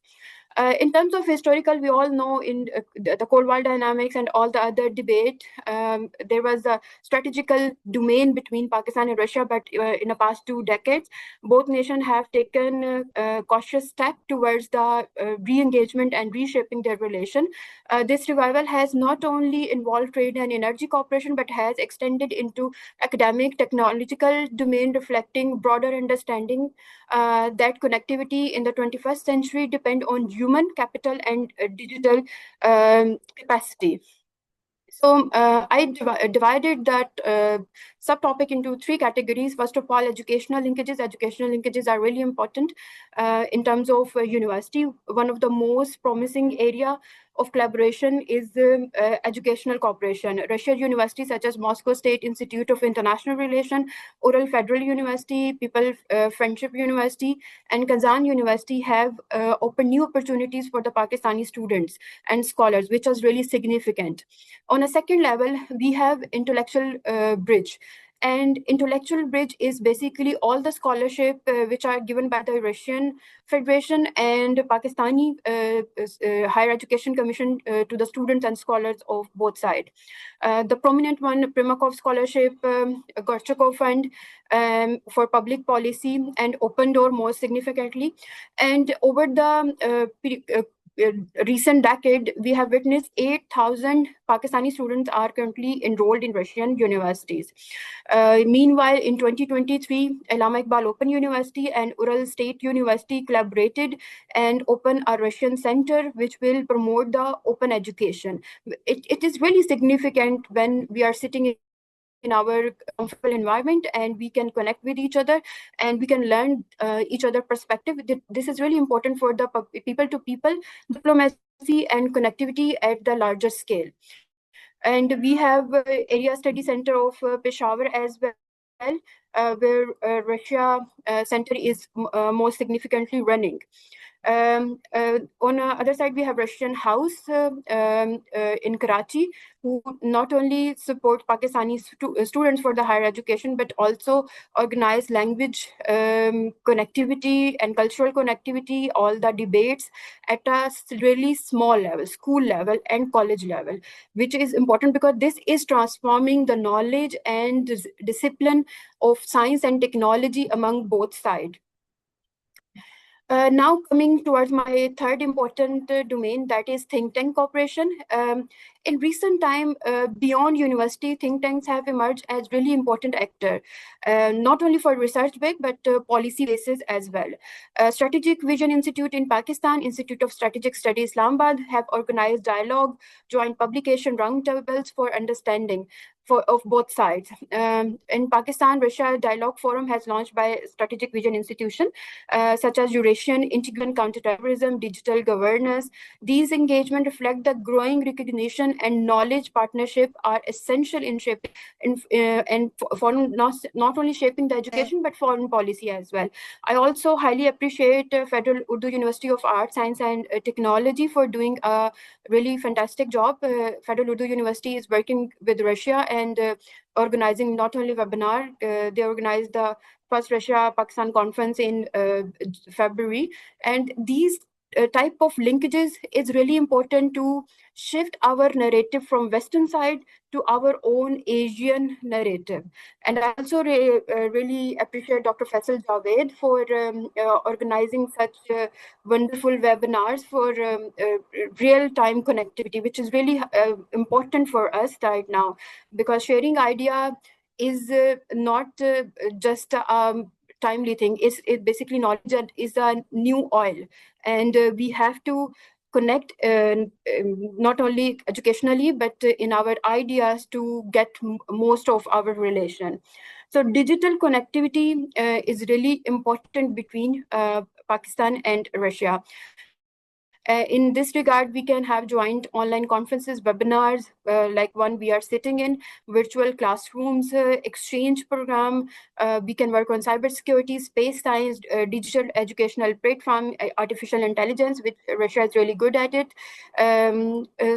Speaker 10: In terms of historical, we all know in the Cold War dynamics and all the other debate, there was a strategical domain between Pakistan and Russia, but in the past 2 decades, both nations have taken a cautious step towards the re-engagement and reshaping their relation. This revival has not only involved trade and energy cooperation, but has extended into academic, technological domain, reflecting broader understanding that connectivity in the 21st century depend on human capital and digital capacity. So I divided that subtopic into 3 categories. First of all, educational linkages. Educational linkages are really important in terms of university. One of the most promising area of collaboration is educational cooperation. Russian universities such as Moscow State Institute of International Relations, Ural Federal University, People Friendship University, and Kazan University have opened new opportunities for the Pakistani students and scholars, which was really significant. On a second level, we have intellectual bridge. And intellectual bridge is basically all the scholarship which are given by the Russian Federation and Pakistani Higher Education Commission to the students and scholars of both sides. The prominent one, Primakov Scholarship, Gorchakov Fund for Public Policy, and Open Door most significantly. And over the recent decade, we have witnessed 8,000 Pakistani students are currently enrolled in Russian universities. Meanwhile, in 2023, Allama Iqbal Open University and Ural State University collaborated and opened a Russian center which will promote the open education. It is really significant when we are sitting in our comfortable environment and we can connect with each other and we can learn each other perspective. This is really important for the people to people diplomacy and connectivity at the larger scale. And we have area study center of Peshawar as well, where Russia center is most significantly running. On the other side, we have Russian House in Karachi, who not only support Pakistani students for the higher education, but also organize language connectivity and cultural connectivity, all the debates at a really small level, school level and college level, which is important because this is transforming the knowledge and discipline of science and technology among both sides. Now coming towards my third important domain, that is think tank cooperation. In recent time, beyond university, think tanks have emerged as really important actor, not only for research work, but policy basis as well. Strategic Vision Institute in Pakistan, Institute of Strategic Studies Islamabad have organized dialogue, joint publication roundtables for understanding of both sides. In Pakistan, Russia Dialogue Forum has launched by Strategic Vision Institution, such as Eurasian Integration, Counterterrorism, Digital Governance. These engagements reflect the growing recognition and knowledge partnership are essential in shaping and foreign, not only shaping the education, but foreign policy as well. I also highly appreciate Federal Urdu University of Arts, Science and Technology for doing a really fantastic job. Federal Urdu University is working with Russia and organizing not only webinar, they organized the first Russia-Pakistan conference in February. And these type of linkages is really important to shift our narrative from Western side to our own Asian narrative. And I also really appreciate Dr. Faisal Javaid for organizing such wonderful webinars for real-time connectivity, which is really important for us right now, because sharing idea is not just a timely thing. It's basically knowledge that is a new oil, and we have to connect not only educationally, but in our ideas to get most of our relation. So digital connectivity is really important between Pakistan and Russia. In this regard, we can have joint online conferences, webinars, like one we are sitting in, virtual classrooms, exchange program. We can work on cybersecurity, space science, digital educational platform, artificial intelligence, which Russia is really good at it.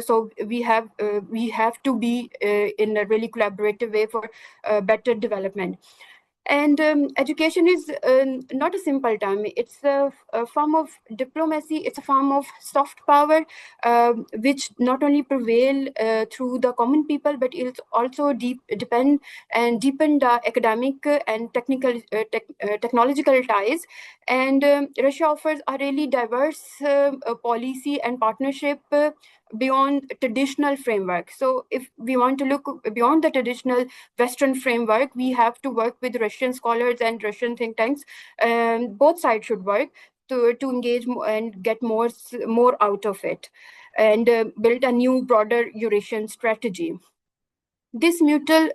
Speaker 10: So we have to be in a really collaborative way for better development. And education is not a simple term. It's a form of diplomacy. It's a form of soft power, which not only prevail through the common people, but it also deepen the academic and technological ties. And Russia offers a really diverse policy and partnership beyond traditional framework. So if we want to look beyond the traditional Western framework, we have to work with Russian scholars and Russian think tanks. Both sides should work to engage and get more out of it, and build a new broader Eurasian strategy. This mutual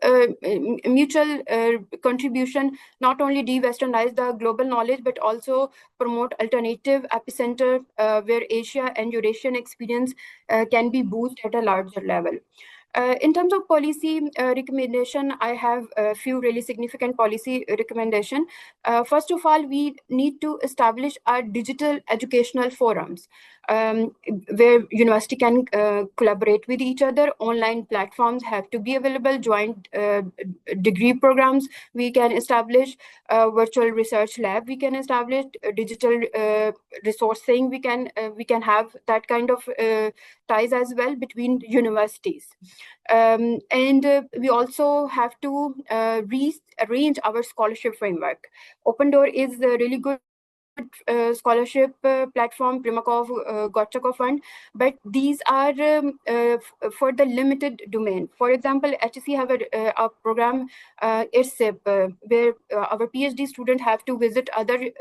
Speaker 10: contribution not only de-westernize the global knowledge, but also promote alternative epicenter where Asia and Eurasian experience can be boosted at a larger level. In terms of policy recommendation, I have a few really significant policy recommendation. First of all, we need to establish our digital educational forums where university can collaborate with each other. Online platforms have to be available, joint degree programs we can establish, virtual research lab we can establish, digital resourcing we can have that kind of ties as well between universities. And we also have to rearrange our scholarship framework. Open Door is really good scholarship platform, Primakov-Gorchakov Fund, but these are for the limited domain. For example, HEC have a program, IRSIP, where our PhD students have to visit other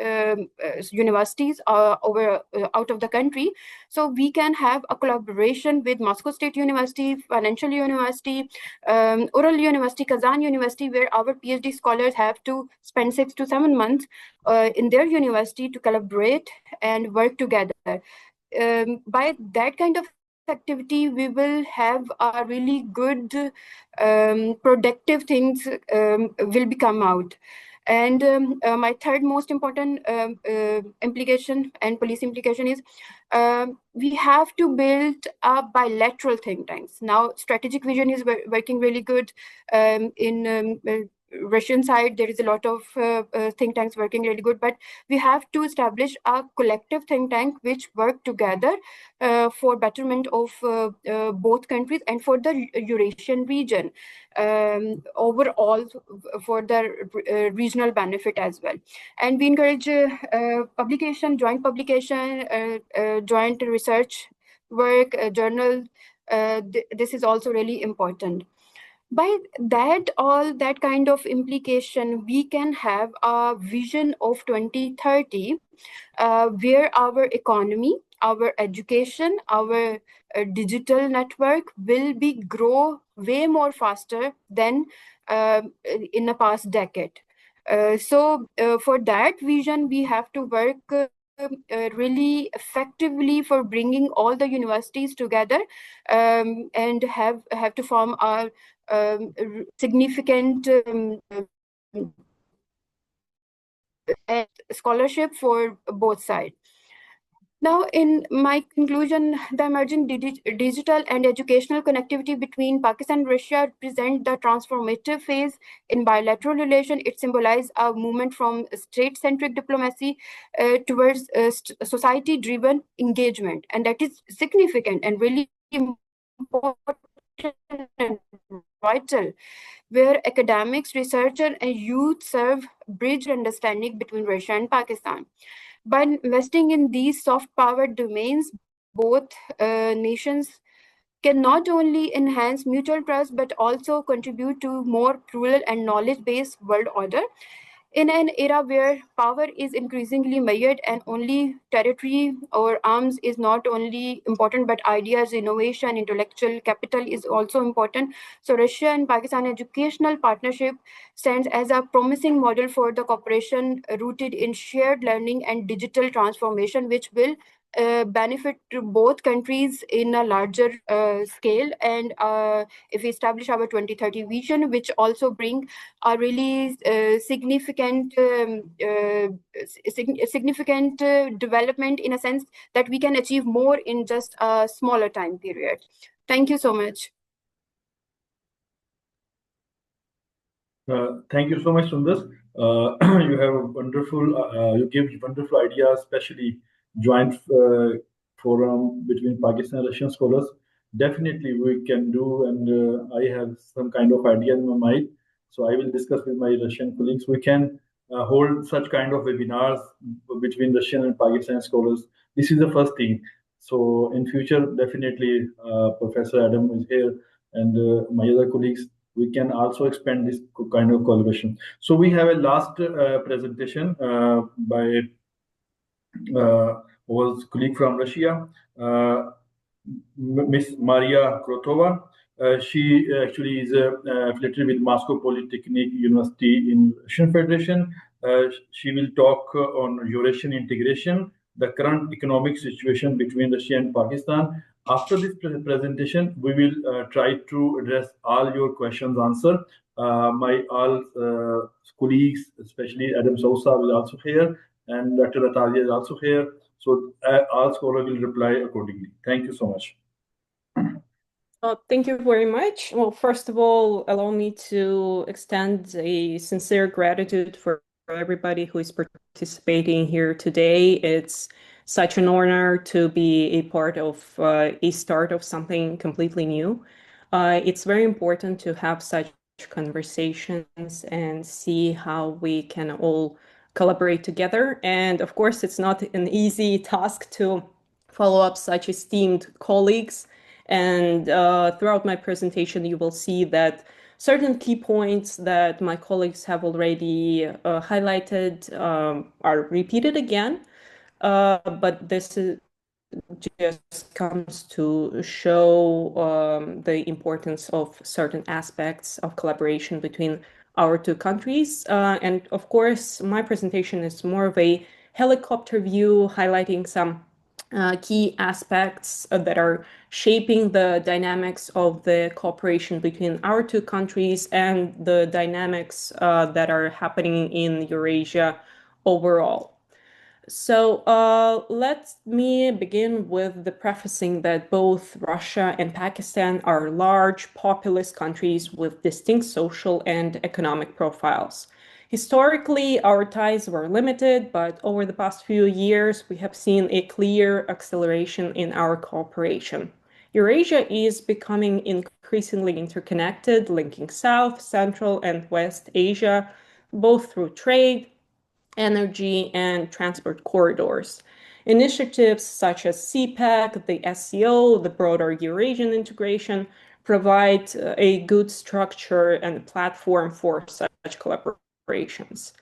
Speaker 10: universities out of the country. So we can have a collaboration with Moscow State University, Financial University, Urdu University, Kazan University, where our PhD scholars have to spend 6 to 7 months in their university to collaborate and work together. By that kind of activity, we will have a really good productive things will become out. And my third most important implication and policy implication is we have to build a bilateral think tanks. Now, strategic vision is working really good. In Russian side, there is a lot of think tanks working really good, but we have to establish a collective think tank which work together for betterment of both countries and for the Eurasian region overall, for the regional benefit as well. And we encourage publication, joint publication, joint research work, journal. This is also really important. By that, all that kind of implication, we can have a vision of 2030 where our economy, our education, our digital network will be grow way more faster than in the past decade. So for that vision, we have to work really effectively for bringing all the universities together and have to form a significant scholarship for both sides. Now, in my conclusion, the emerging digital and educational connectivity between Pakistan and Russia represent the transformative phase in bilateral relation. It symbolizes a movement from state-centric diplomacy towards society-driven engagement, and that is significant and really important and vital, where academics, researchers, and youth serve bridge understanding between Russia and Pakistan. By investing in these soft power domains, both nations can not only enhance mutual trust, but also contribute to more plural and knowledge-based world order. In an era where power is increasingly measured and only territory or arms is not only important, but ideas, innovation, intellectual capital is also important. So Russia and Pakistan educational partnership stands as a promising model for the cooperation rooted in shared learning and digital transformation, which will benefit to both countries in a larger scale. And if we establish our 2030 vision, which also bring a really significant development, in a sense that we can achieve more in just a smaller time period. Thank you so much.
Speaker 5: Thank you so much, Sundar. You have a wonderful, you give wonderful ideas, especially joint forum between Pakistan and Russian scholars. Definitely we can do, and I have some kind of idea in my mind. So I will discuss with my Russian colleagues. We can hold such kind of webinars between Russian and Pakistan scholars. This is the first thing. So in future, definitely Professor Adam is here, and my other colleagues, we can also expand this kind of collaboration. So we have a last presentation by our colleague from Russia, Miss Maria Krotova. She actually is affiliated with Moscow Polytechnic University in Russian Federation. She will talk on Eurasian integration, the current economic situation between Russia and Pakistan. After this presentation, we will try to address all your questions, answer. My all colleagues, especially Adam Sousa, will also here, and Dr. Daria is also here. So all scholars will reply accordingly. Thank you so much.
Speaker 11: Thank you very much. Well, first of all, allow me to extend a sincere gratitude for everybody who is participating here today. It's such an honor to be a part of a start of something completely new. It's very important to have such conversations and see how we can all collaborate together. And of course, it's not an easy task to follow up such esteemed colleagues. And throughout my presentation, you will see that certain key points that my colleagues have already highlighted are repeated again. But this just comes to show the importance of certain aspects of collaboration between our two countries. And of course, my presentation is more of a helicopter view, highlighting some key aspects that are shaping the dynamics of the cooperation between our two countries and the dynamics that are happening in Eurasia overall. So let me begin with the prefacing that both Russia and Pakistan are large, populous countries with distinct social and economic profiles. Historically, our ties were limited, but over the past few years, we have seen a clear acceleration in our cooperation. Eurasia is becoming increasingly interconnected, linking South, Central, and West Asia, both through trade, energy, and transport corridors. Initiatives such as CPEC, the SCO, the broader Eurasian integration provide a good structure and platform for such collaborations.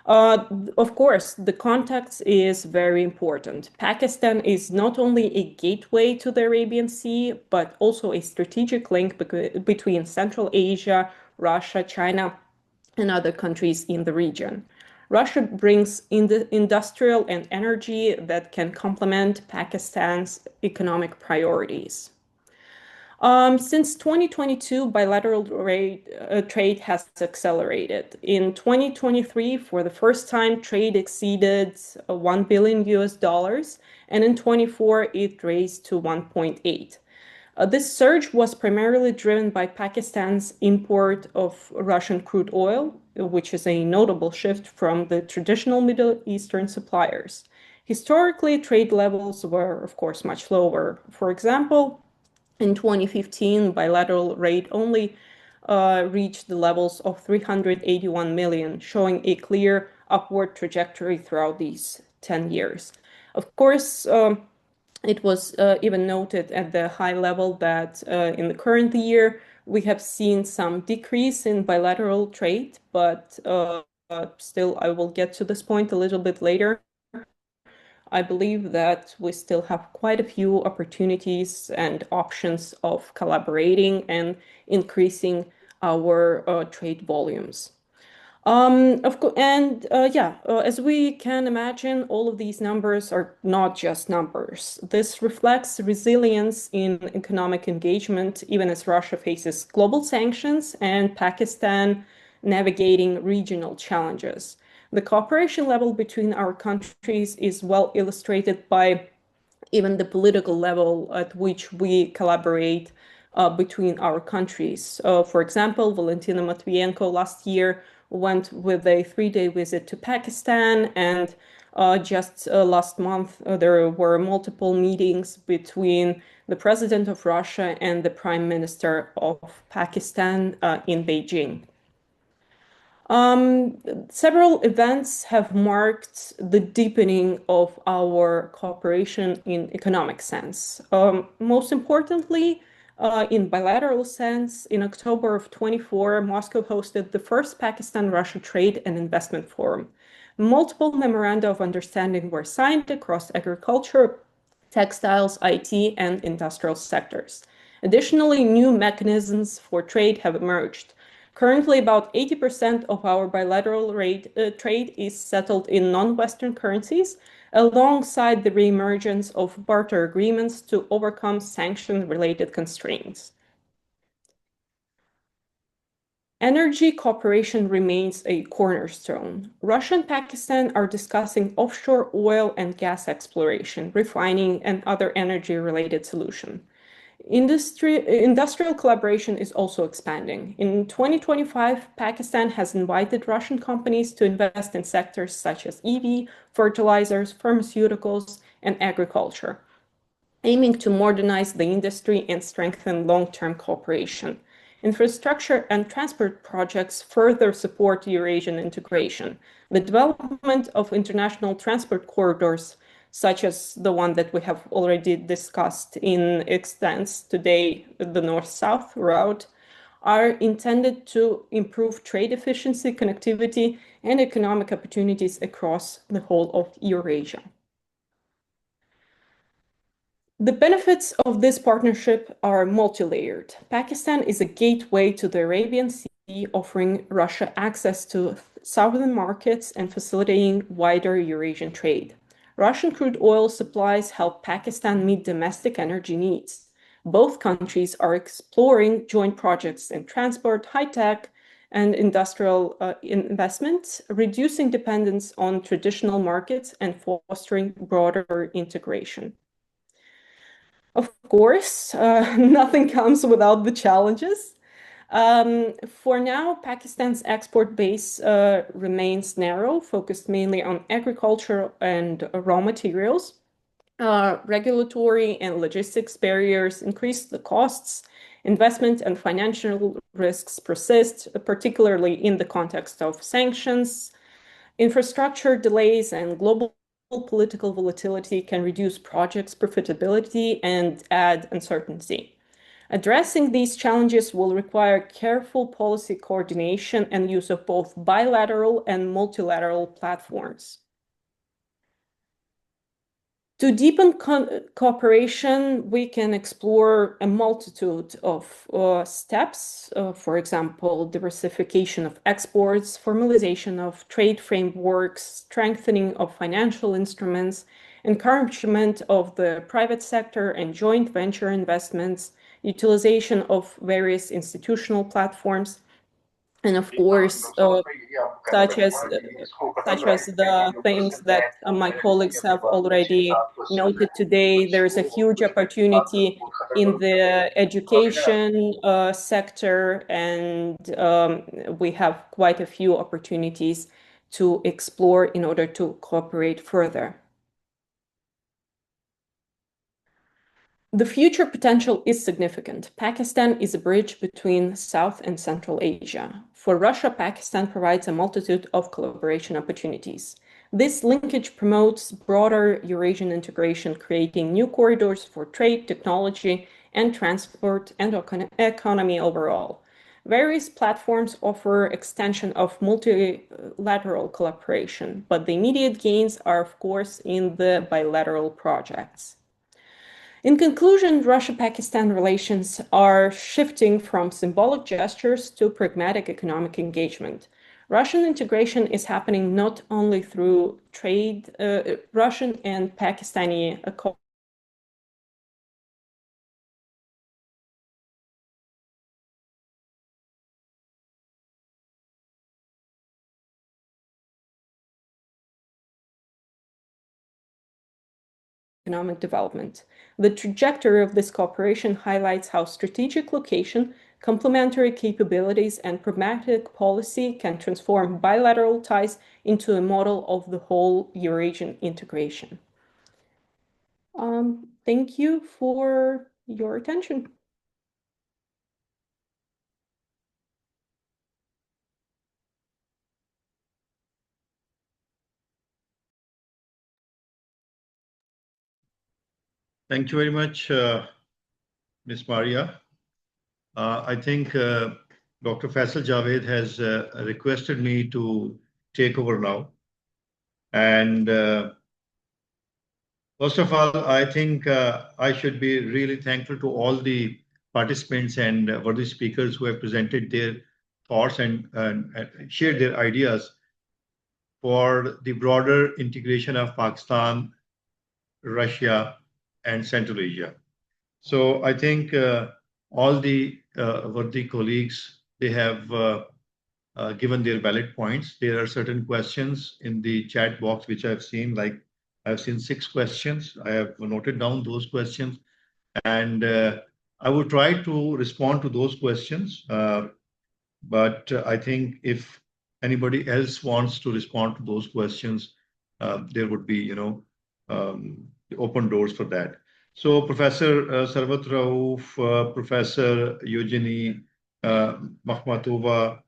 Speaker 11: Of course, the context is very important. Pakistan is not only a gateway to the Arabian Sea, but also a strategic link between Central Asia, Russia, China, and other countries in the region. Russia brings in the industrial and energy that can complement Pakistan's economic priorities. Since 2022, bilateral trade has accelerated. In 2023, for the first time, trade exceeded $1 billion US, and in 24, it raised to 1.8. This surge was primarily driven by Pakistan's import of Russian crude oil, which is a notable shift from the traditional Middle Eastern suppliers. Historically, trade levels were, of course, much lower. For example, in 2015, bilateral trade only reached the levels of 381 million, showing a clear upward trajectory throughout these 10 years. Of course, it was even noted at the high level that in the current year, we have seen some decrease in bilateral trade, but still, I will get to this point a little bit later. I believe that we still have quite a few opportunities and options of collaborating and increasing our trade volumes. As we can imagine, all of these numbers are not just numbers. This reflects resilience in economic engagement, even as Russia faces global sanctions and Pakistan navigating regional challenges. The cooperation level between our countries is well illustrated by even the political level at which we collaborate between our countries. For example, Valentina Matvienko last year went with a 3-day visit to Pakistan, and just last month there were multiple meetings between the President of Russia and the Prime Minister of Pakistan in Beijing. Several events have marked the deepening of our cooperation in economic sense. Most importantly, in bilateral sense, in October of 24, Moscow hosted the first Pakistan-Russia Trade and Investment Forum. Multiple memoranda of understanding were signed across agriculture, textiles, IT, and industrial sectors. Additionally, new mechanisms for trade have emerged. Currently, about 80% of our bilateral trade is settled in non-Western currencies, alongside the reemergence of barter agreements to overcome sanction-related constraints. Energy cooperation remains a cornerstone. Russia and Pakistan are discussing offshore oil and gas exploration, refining, and other energy-related solutions. Industrial collaboration is also expanding. In 2025, Pakistan has invited Russian companies to invest in sectors such as EV, fertilizers, pharmaceuticals, and agriculture, aiming to modernize the industry and strengthen long-term cooperation. Infrastructure and transport projects further support Eurasian integration. The development of international transport corridors, such as the one that we have already discussed in extents today, the North-South route, are intended to improve trade efficiency, connectivity, and economic opportunities across the whole of Eurasia. The benefits of this partnership are multi-layered. Pakistan is a gateway to the Arabian Sea, offering Russia access to southern markets and facilitating wider Eurasian trade. Russian crude oil supplies help Pakistan meet domestic energy needs. Both countries are exploring joint projects in transport, high-tech, and industrial investments, reducing dependence on traditional markets and fostering broader integration. Of course, nothing comes without the challenges. For now, Pakistan's export base remains narrow, focused mainly on agriculture and raw materials. Regulatory and logistics barriers increase the costs. Investment and financial risks persist, particularly in the context of sanctions. Infrastructure delays and global political volatility can reduce projects' profitability and add uncertainty. Addressing these challenges will require careful policy coordination and use of both bilateral and multilateral platforms. To deepen cooperation, we can explore a multitude of steps, for example, diversification of exports, formalization of trade frameworks, strengthening of financial instruments, encouragement of the private sector and joint venture investments, utilization of various institutional platforms, and of course, such as the things that my colleagues have already noted today, there is a huge opportunity in the education sector, and we have quite a few opportunities to explore in order to cooperate further. The future potential is significant. Pakistan is a bridge between South and Central Asia. For Russia, Pakistan provides a multitude of collaboration opportunities. This linkage promotes broader Eurasian integration, creating new corridors for trade, technology, and transport and economy overall. Various platforms offer extension of multilateral collaboration, but the immediate gains are, of course, in the bilateral projects. In conclusion, Russia-Pakistan relations are shifting from symbolic gestures to pragmatic economic engagement. Russian integration is happening not only through trade, Russian and Pakistani economic development. The trajectory of this cooperation highlights how strategic location, complementary capabilities, and pragmatic policy can transform bilateral ties into a model of the whole Eurasian integration. Thank you for your attention.
Speaker 6: Thank you very much, Ms. Maria. I think Dr. Faisal Javaid has requested me to take over now. And first of all, I think I should be really thankful to all the participants and worthy speakers who have presented their thoughts and shared their ideas for the broader integration of Pakistan, Russia, and Central Asia. So I think all the worthy colleagues, they have given their valid points. There are certain questions in the chat box which I've seen, like I've seen 6 questions. I have noted down those questions, and I will try to respond to those questions. But I think if anybody else wants to respond to those questions, there would be, open doors for that. So Professor Sarvat Rauf, Professor Eugenie Makhmatova,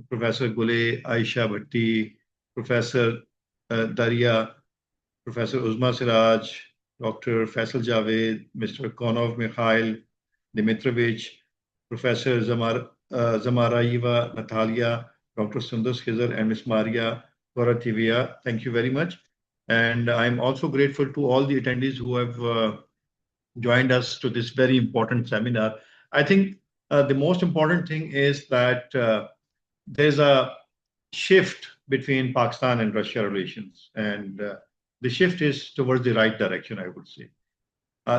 Speaker 6: Professor Gule Aisha Bhatti, Professor Daria, Professor Uzma Siraj, Dr. Faisal Javaid, Mr. Konov Mikhail Dimitrovich, Professor Zamarayeva Natalia, Dr. Sundar Khizar, and Ms. Maria Gorativia. Thank you very much. And I'm also grateful to all the attendees who have joined us to this very important seminar. I think the most important thing is that there's a shift between Pakistan and Russia relations, and the shift is towards the right direction, I would say.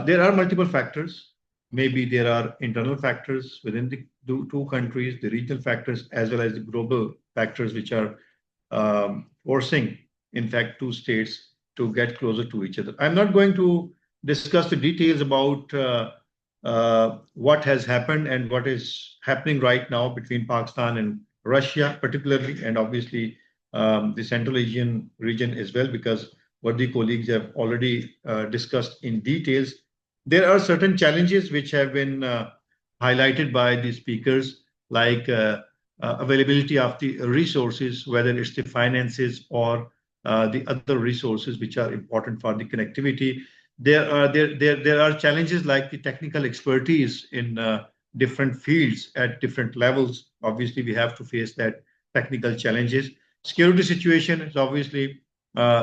Speaker 6: There are multiple factors. Maybe there are internal factors within the two countries, the regional factors, as well as the global factors, which are forcing, in fact, two states to get closer to each other. I'm not going to discuss the details about what has happened and what is happening right now between Pakistan and Russia, particularly, and obviously the Central Asian region as well, because what the colleagues have already discussed in details. There are certain challenges which have been highlighted by the speakers, like availability of the resources, whether it's the finances or the other resources which are important for the connectivity. There are challenges like the technical expertise in different fields at different levels. Obviously, we have to face that technical challenges. Security situation is obviously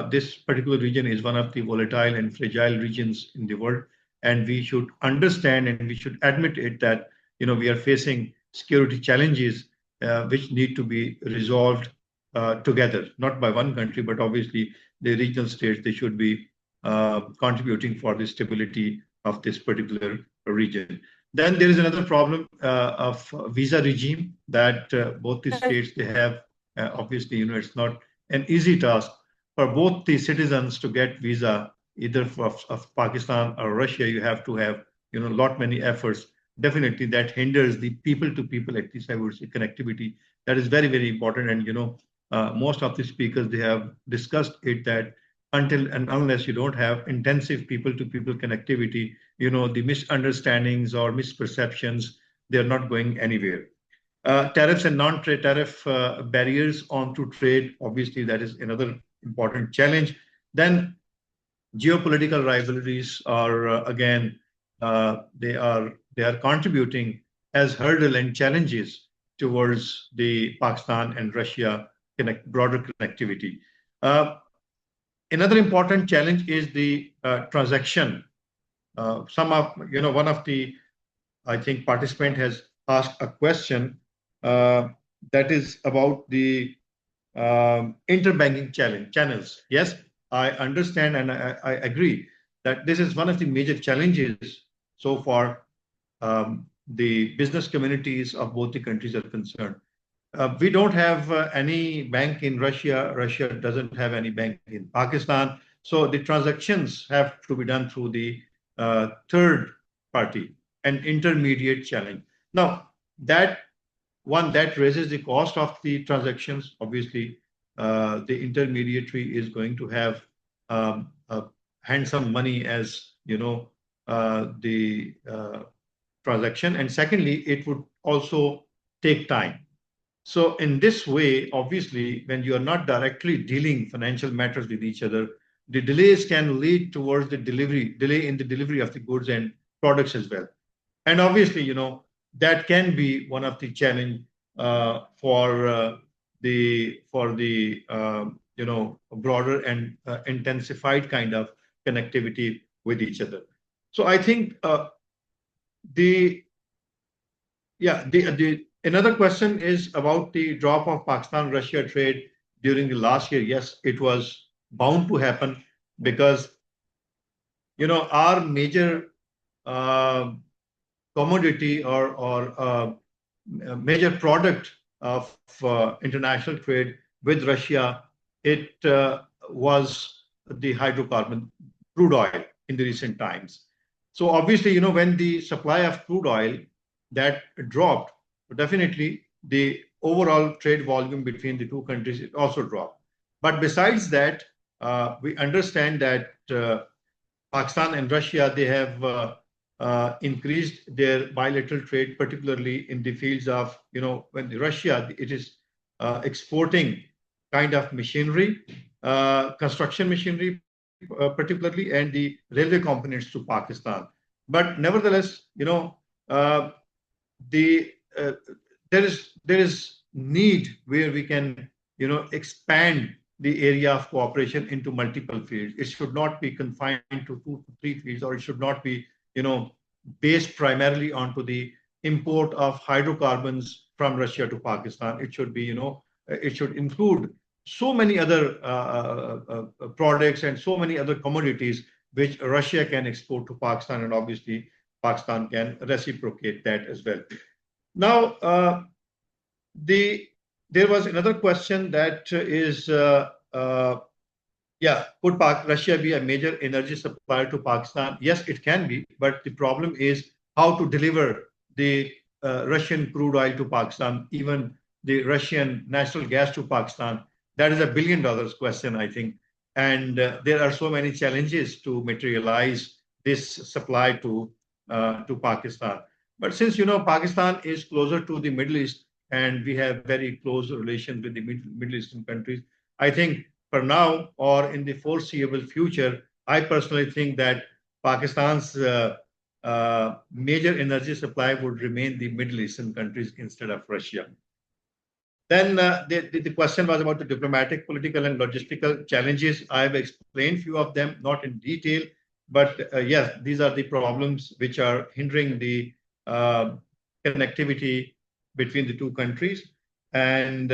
Speaker 6: this particular region is one of the volatile and fragile regions in the world, and we should understand and we should admit it that we are facing security challenges which need to be resolved together, not by one country, but obviously the regional states, they should be contributing for the stability of this particular region. Then there is another problem of visa regime that both the states, they have. Obviously, it's not an easy task for both the citizens to get visa, either of Pakistan or Russia. You have to have, lot many efforts. Definitely that hinders the people-to-people, at least I would say, connectivity. That is very, very important. And, most of the speakers, they have discussed it that until and unless you don't have intensive people-to-people connectivity, the misunderstandings or misperceptions, they're not going anywhere. Tariffs and non-trade tariff barriers onto trade, obviously that is another important challenge. Then geopolitical rivalries are again, they are contributing as hurdle and challenges towards the Pakistan and Russia broader connectivity. Another important challenge is the transaction. One of the, I think, participant has asked a question that is about the interbanking channels. Yes, I understand and I agree that this is one of the major challenges so far the business communities of both the countries are concerned. We don't have any bank in Russia. Russia doesn't have any bank in Pakistan. So the transactions have to be done through the third party, an intermediate challenge. Now, that raises the cost of the transactions. Obviously, the intermediary is going to have handsome money as the transaction, and secondly, it would also take time. So in this way, obviously, when you are not directly dealing financial matters with each other, the delays can lead towards the delay in the delivery of the goods and products as well. And obviously, that can be one of the challenge for the broader and intensified kind of connectivity with each other. So I think another question is about the drop of Pakistan-Russia trade during the last year. Yes, it was bound to happen because, our major commodity or major product of international trade with Russia, it was the hydrocarbon, crude oil in the recent times. So obviously, when the supply of crude oil that dropped, definitely the overall trade volume between the two countries, it also dropped. But besides that, we understand that Pakistan and Russia, they have increased their bilateral trade, particularly in the fields of, when Russia, it is exporting kind of machinery, construction machinery, particularly, and the railway components to Pakistan. But nevertheless, there is need where we can, expand the area of cooperation into multiple fields. It should not be confined to 2 to 3 fields, or it should not be, based primarily onto the import of hydrocarbons from Russia to Pakistan. It should be, it should include so many other products and so many other commodities which Russia can export to Pakistan, and obviously Pakistan can reciprocate that as well. Now, there was another question that is, could Russia be a major energy supplier to Pakistan? Yes, it can be, but the problem is how to deliver the Russian crude oil to Pakistan, even the Russian natural gas to Pakistan. That is $1 billion question, I think. And there are so many challenges to materialize this supply to Pakistan. But since, Pakistan is closer to the Middle East and we have very close relations with the Middle Eastern countries, I think for now or in the foreseeable future, I personally think that Pakistan's major energy supply would remain the Middle Eastern countries instead of Russia. Then the question was about the diplomatic, political, and logistical challenges. I have explained few of them, not in detail, but yes, these are the problems which are hindering the connectivity between the two countries. And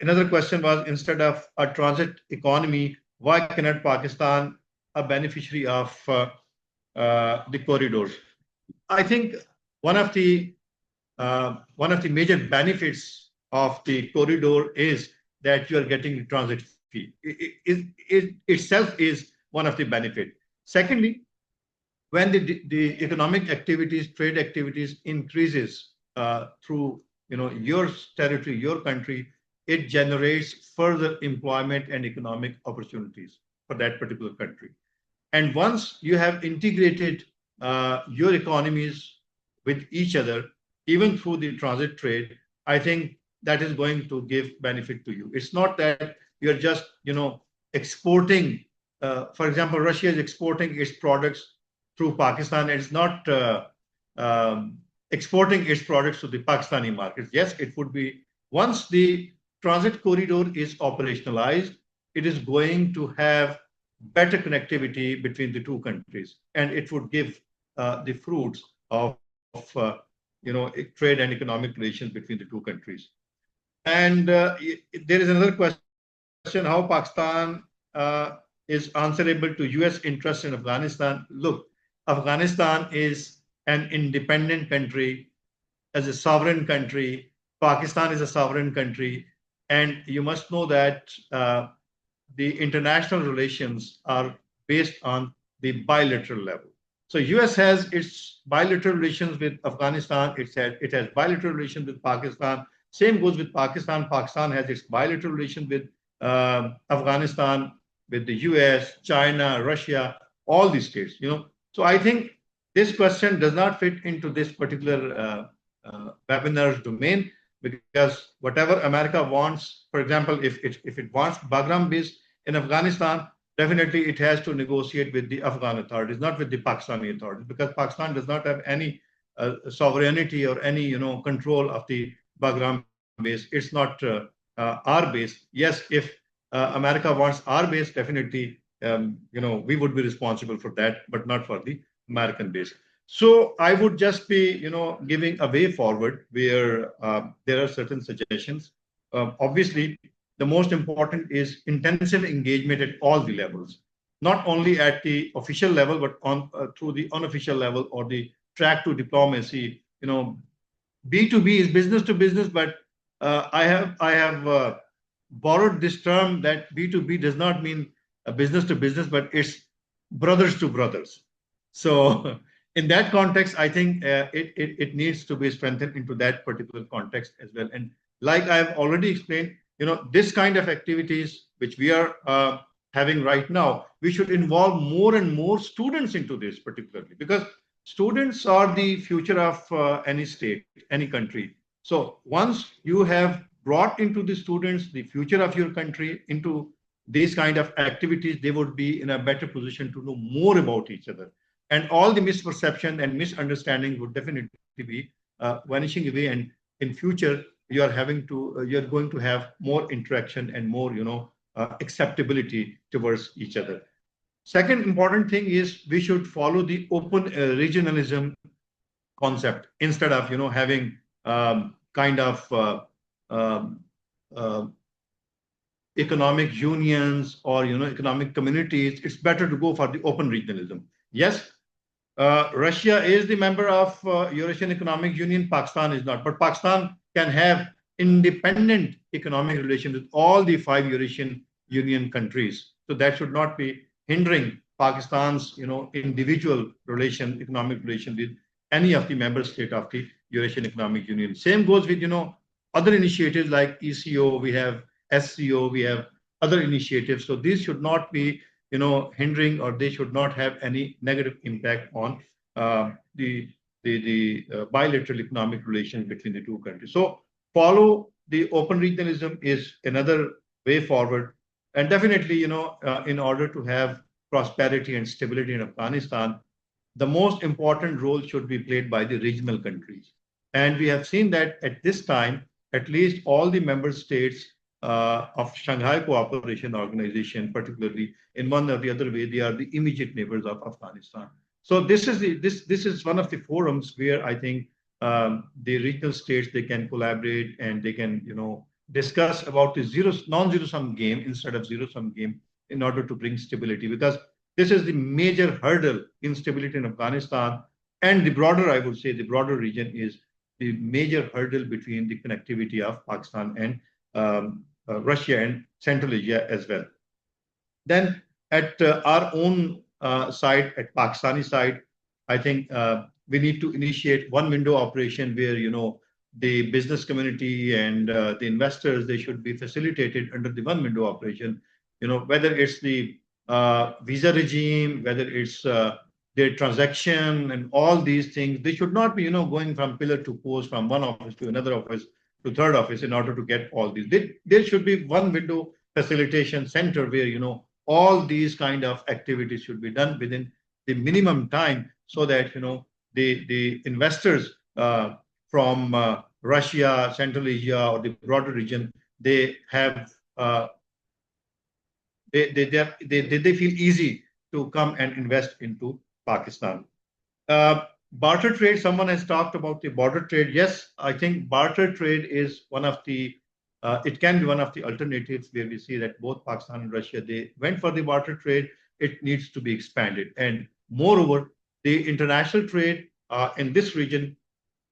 Speaker 6: another question was, instead of a transit economy, why cannot Pakistan a beneficiary of the corridors? I think one of the major benefits of the corridor is that you are getting the transit fee. It itself is one of the benefits. Secondly, when the economic activities, trade activities increases through your territory, your country, it generates further employment and economic opportunities for that particular country. And once you have integrated your economies with each other, even through the transit trade, I think that is going to give benefit to you. It's not that you're just, exporting. For example, Russia is exporting its products through Pakistan. It's not exporting its products to the Pakistani markets. Yes, it would be, once the transit corridor is operationalized, it is going to have better connectivity between the two countries, and it would give the fruits of trade and economic relations between the two countries. And there is another question, how Pakistan is answerable to US interests in Afghanistan. Look, Afghanistan is an independent country, as a sovereign country. Pakistan is a sovereign country. And you must know that the international relations are based on the bilateral level. So US has its bilateral relations with Afghanistan. It has bilateral relations with Pakistan. Same goes with Pakistan. Pakistan has its bilateral relations with Afghanistan, with the US, China, Russia, all these states. So I think this question does not fit into this particular webinar's domain, because whatever America wants, for example, if it wants Bagram base in Afghanistan, definitely it has to negotiate with the Afghan authorities, not with the Pakistani authorities, because Pakistan does not have any sovereignty or any control of the Bagram base. It's not our base. Yes, if America wants our base, definitely we would be responsible for that, but not for the American base. So I would just be giving a way forward where there are certain suggestions. Obviously, the most important is intensive engagement at all the levels, not only at the official level, but through the unofficial level or the track to diplomacy. B2B is business to business, but I have borrowed this term that B2B does not mean business to business, but it's brothers to brothers. So in that context, I think it needs to be strengthened into that particular context as well. And like I've already explained, this kind of activities which we are having right now, we should involve more and more students into this particularly, because students are the future of any state, any country. So once you have brought into the students the future of your country into these kind of activities, they would be in a better position to know more about each other. And all the misperception and misunderstanding would definitely be vanishing away. And in future, you're going to have more interaction and more, acceptability towards each other. Second important thing is we should follow the open regionalism concept instead of, having kind of economic unions or, economic communities. It's better to go for the open regionalism. Yes, Russia is the member of Eurasian Economic Union. Pakistan is not, but Pakistan can have independent economic relations with all the 5 Eurasian Union countries. So that should not be hindering Pakistan's, individual economic relation with any of the member state of the Eurasian Economic Union. Same goes with, other initiatives like ECO, we have SCO, we have other initiatives. So these should not be, hindering, or they should not have any negative impact on the bilateral economic relations between the 2 countries. So follow the open regionalism is another way forward. And definitely, in order to have prosperity and stability in Afghanistan, the most important role should be played by the regional countries. And we have seen that at this time, at least all the member states of Shanghai Cooperation Organization, particularly in one or the other way, they are the immediate neighbors of Afghanistan. So this is one of the forums where I think the regional states, they can collaborate and they can, discuss about the non-zero-sum game instead of zero-sum game in order to bring stability, because this is the major hurdle in stability in Afghanistan. And the broader, I would say, the broader region is the major hurdle between the connectivity of Pakistan and Russia and Central Asia as well. Then at our own side, at Pakistani side, I think we need to initiate one window operation where, the business community and the investors, they should be facilitated under the one window operation, whether it's the visa regime, whether it's their transaction and all these things. They should not be, going from pillar to post, from one office to another office to third office in order to get all these. There should be one window facilitation center where, all these kind of activities should be done within the minimum time so that, the investors from Russia, Central Asia, or the broader region, they have they feel easy to come and invest into Pakistan. Barter trade, someone has talked about the barter trade. Yes, I think barter trade is one of the, it can be one of the alternatives where we see that both Pakistan and Russia, they went for the barter trade. It needs to be expanded. And moreover, the international trade in this region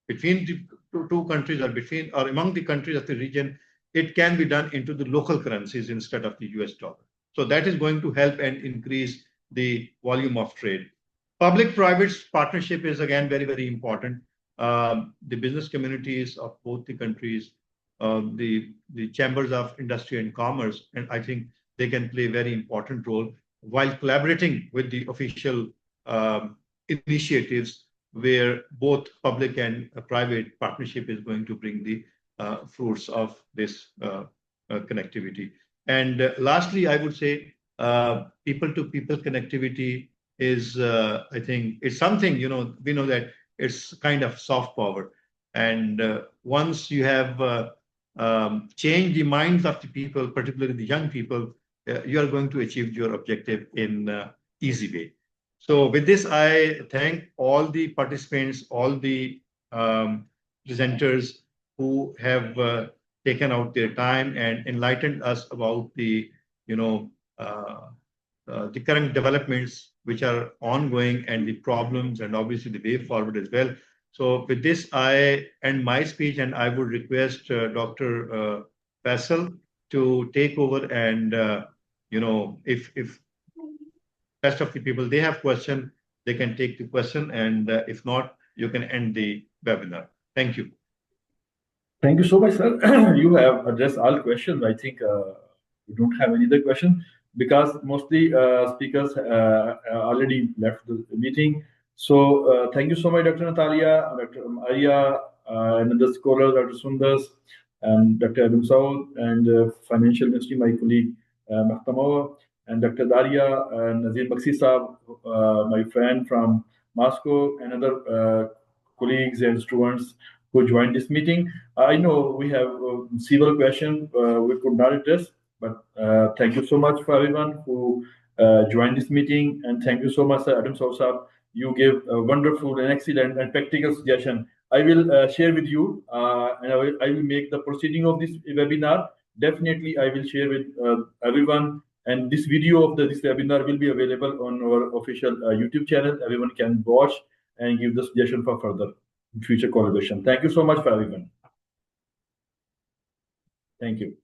Speaker 6: between the two countries or among the countries of the region, it can be done into the local currencies instead of the US dollar. So that is going to help and increase the volume of trade. Public-private partnership is again very, very important. The business communities of both the countries, the chambers of industry and commerce, and I think they can play a very important role while collaborating with the official initiatives where both public and private partnership is going to bring the fruits of this connectivity. And lastly, I would say people-to-people connectivity is, I think, it's something, we know that it's kind of soft power. And once you have changed the minds of the people, particularly the young people, you are going to achieve your objective in easy way. So with this, I thank all the participants, all the presenters who have taken out their time and enlightened us about the, the current developments which are ongoing and the problems and obviously the way forward as well. So with this, I end my speech and I would request Dr. Faisal to take over and, if rest of the people, they have question, they can take the question, and if not, you can end the webinar. Thank you.
Speaker 5: Thank you so much, sir. You have addressed all questions. I think we don't have any other question because mostly speakers already left the meeting. So thank you so much, Dr. Natalia, Dr. Arya, another scholar, Dr. Sundars, and Dr. Adam Saud, and Financial Ministry, my colleague Mahtamova, and Dr. Daria, and Nazir Baksi Saab, my friend from Moscow, and other colleagues and students who joined this meeting. I know we have several questions we could not address, but thank you so much for everyone who joined this meeting, and thank you so much, Adam Saab. You gave a wonderful and excellent and practical suggestion. I will share with you, and I will make the proceeding of this webinar. Definitely, I will share with everyone. And this video of this webinar will be available on our official YouTube channel. Everyone can watch and give the suggestion for further future collaboration. Thank you so much for everyone. Thank you.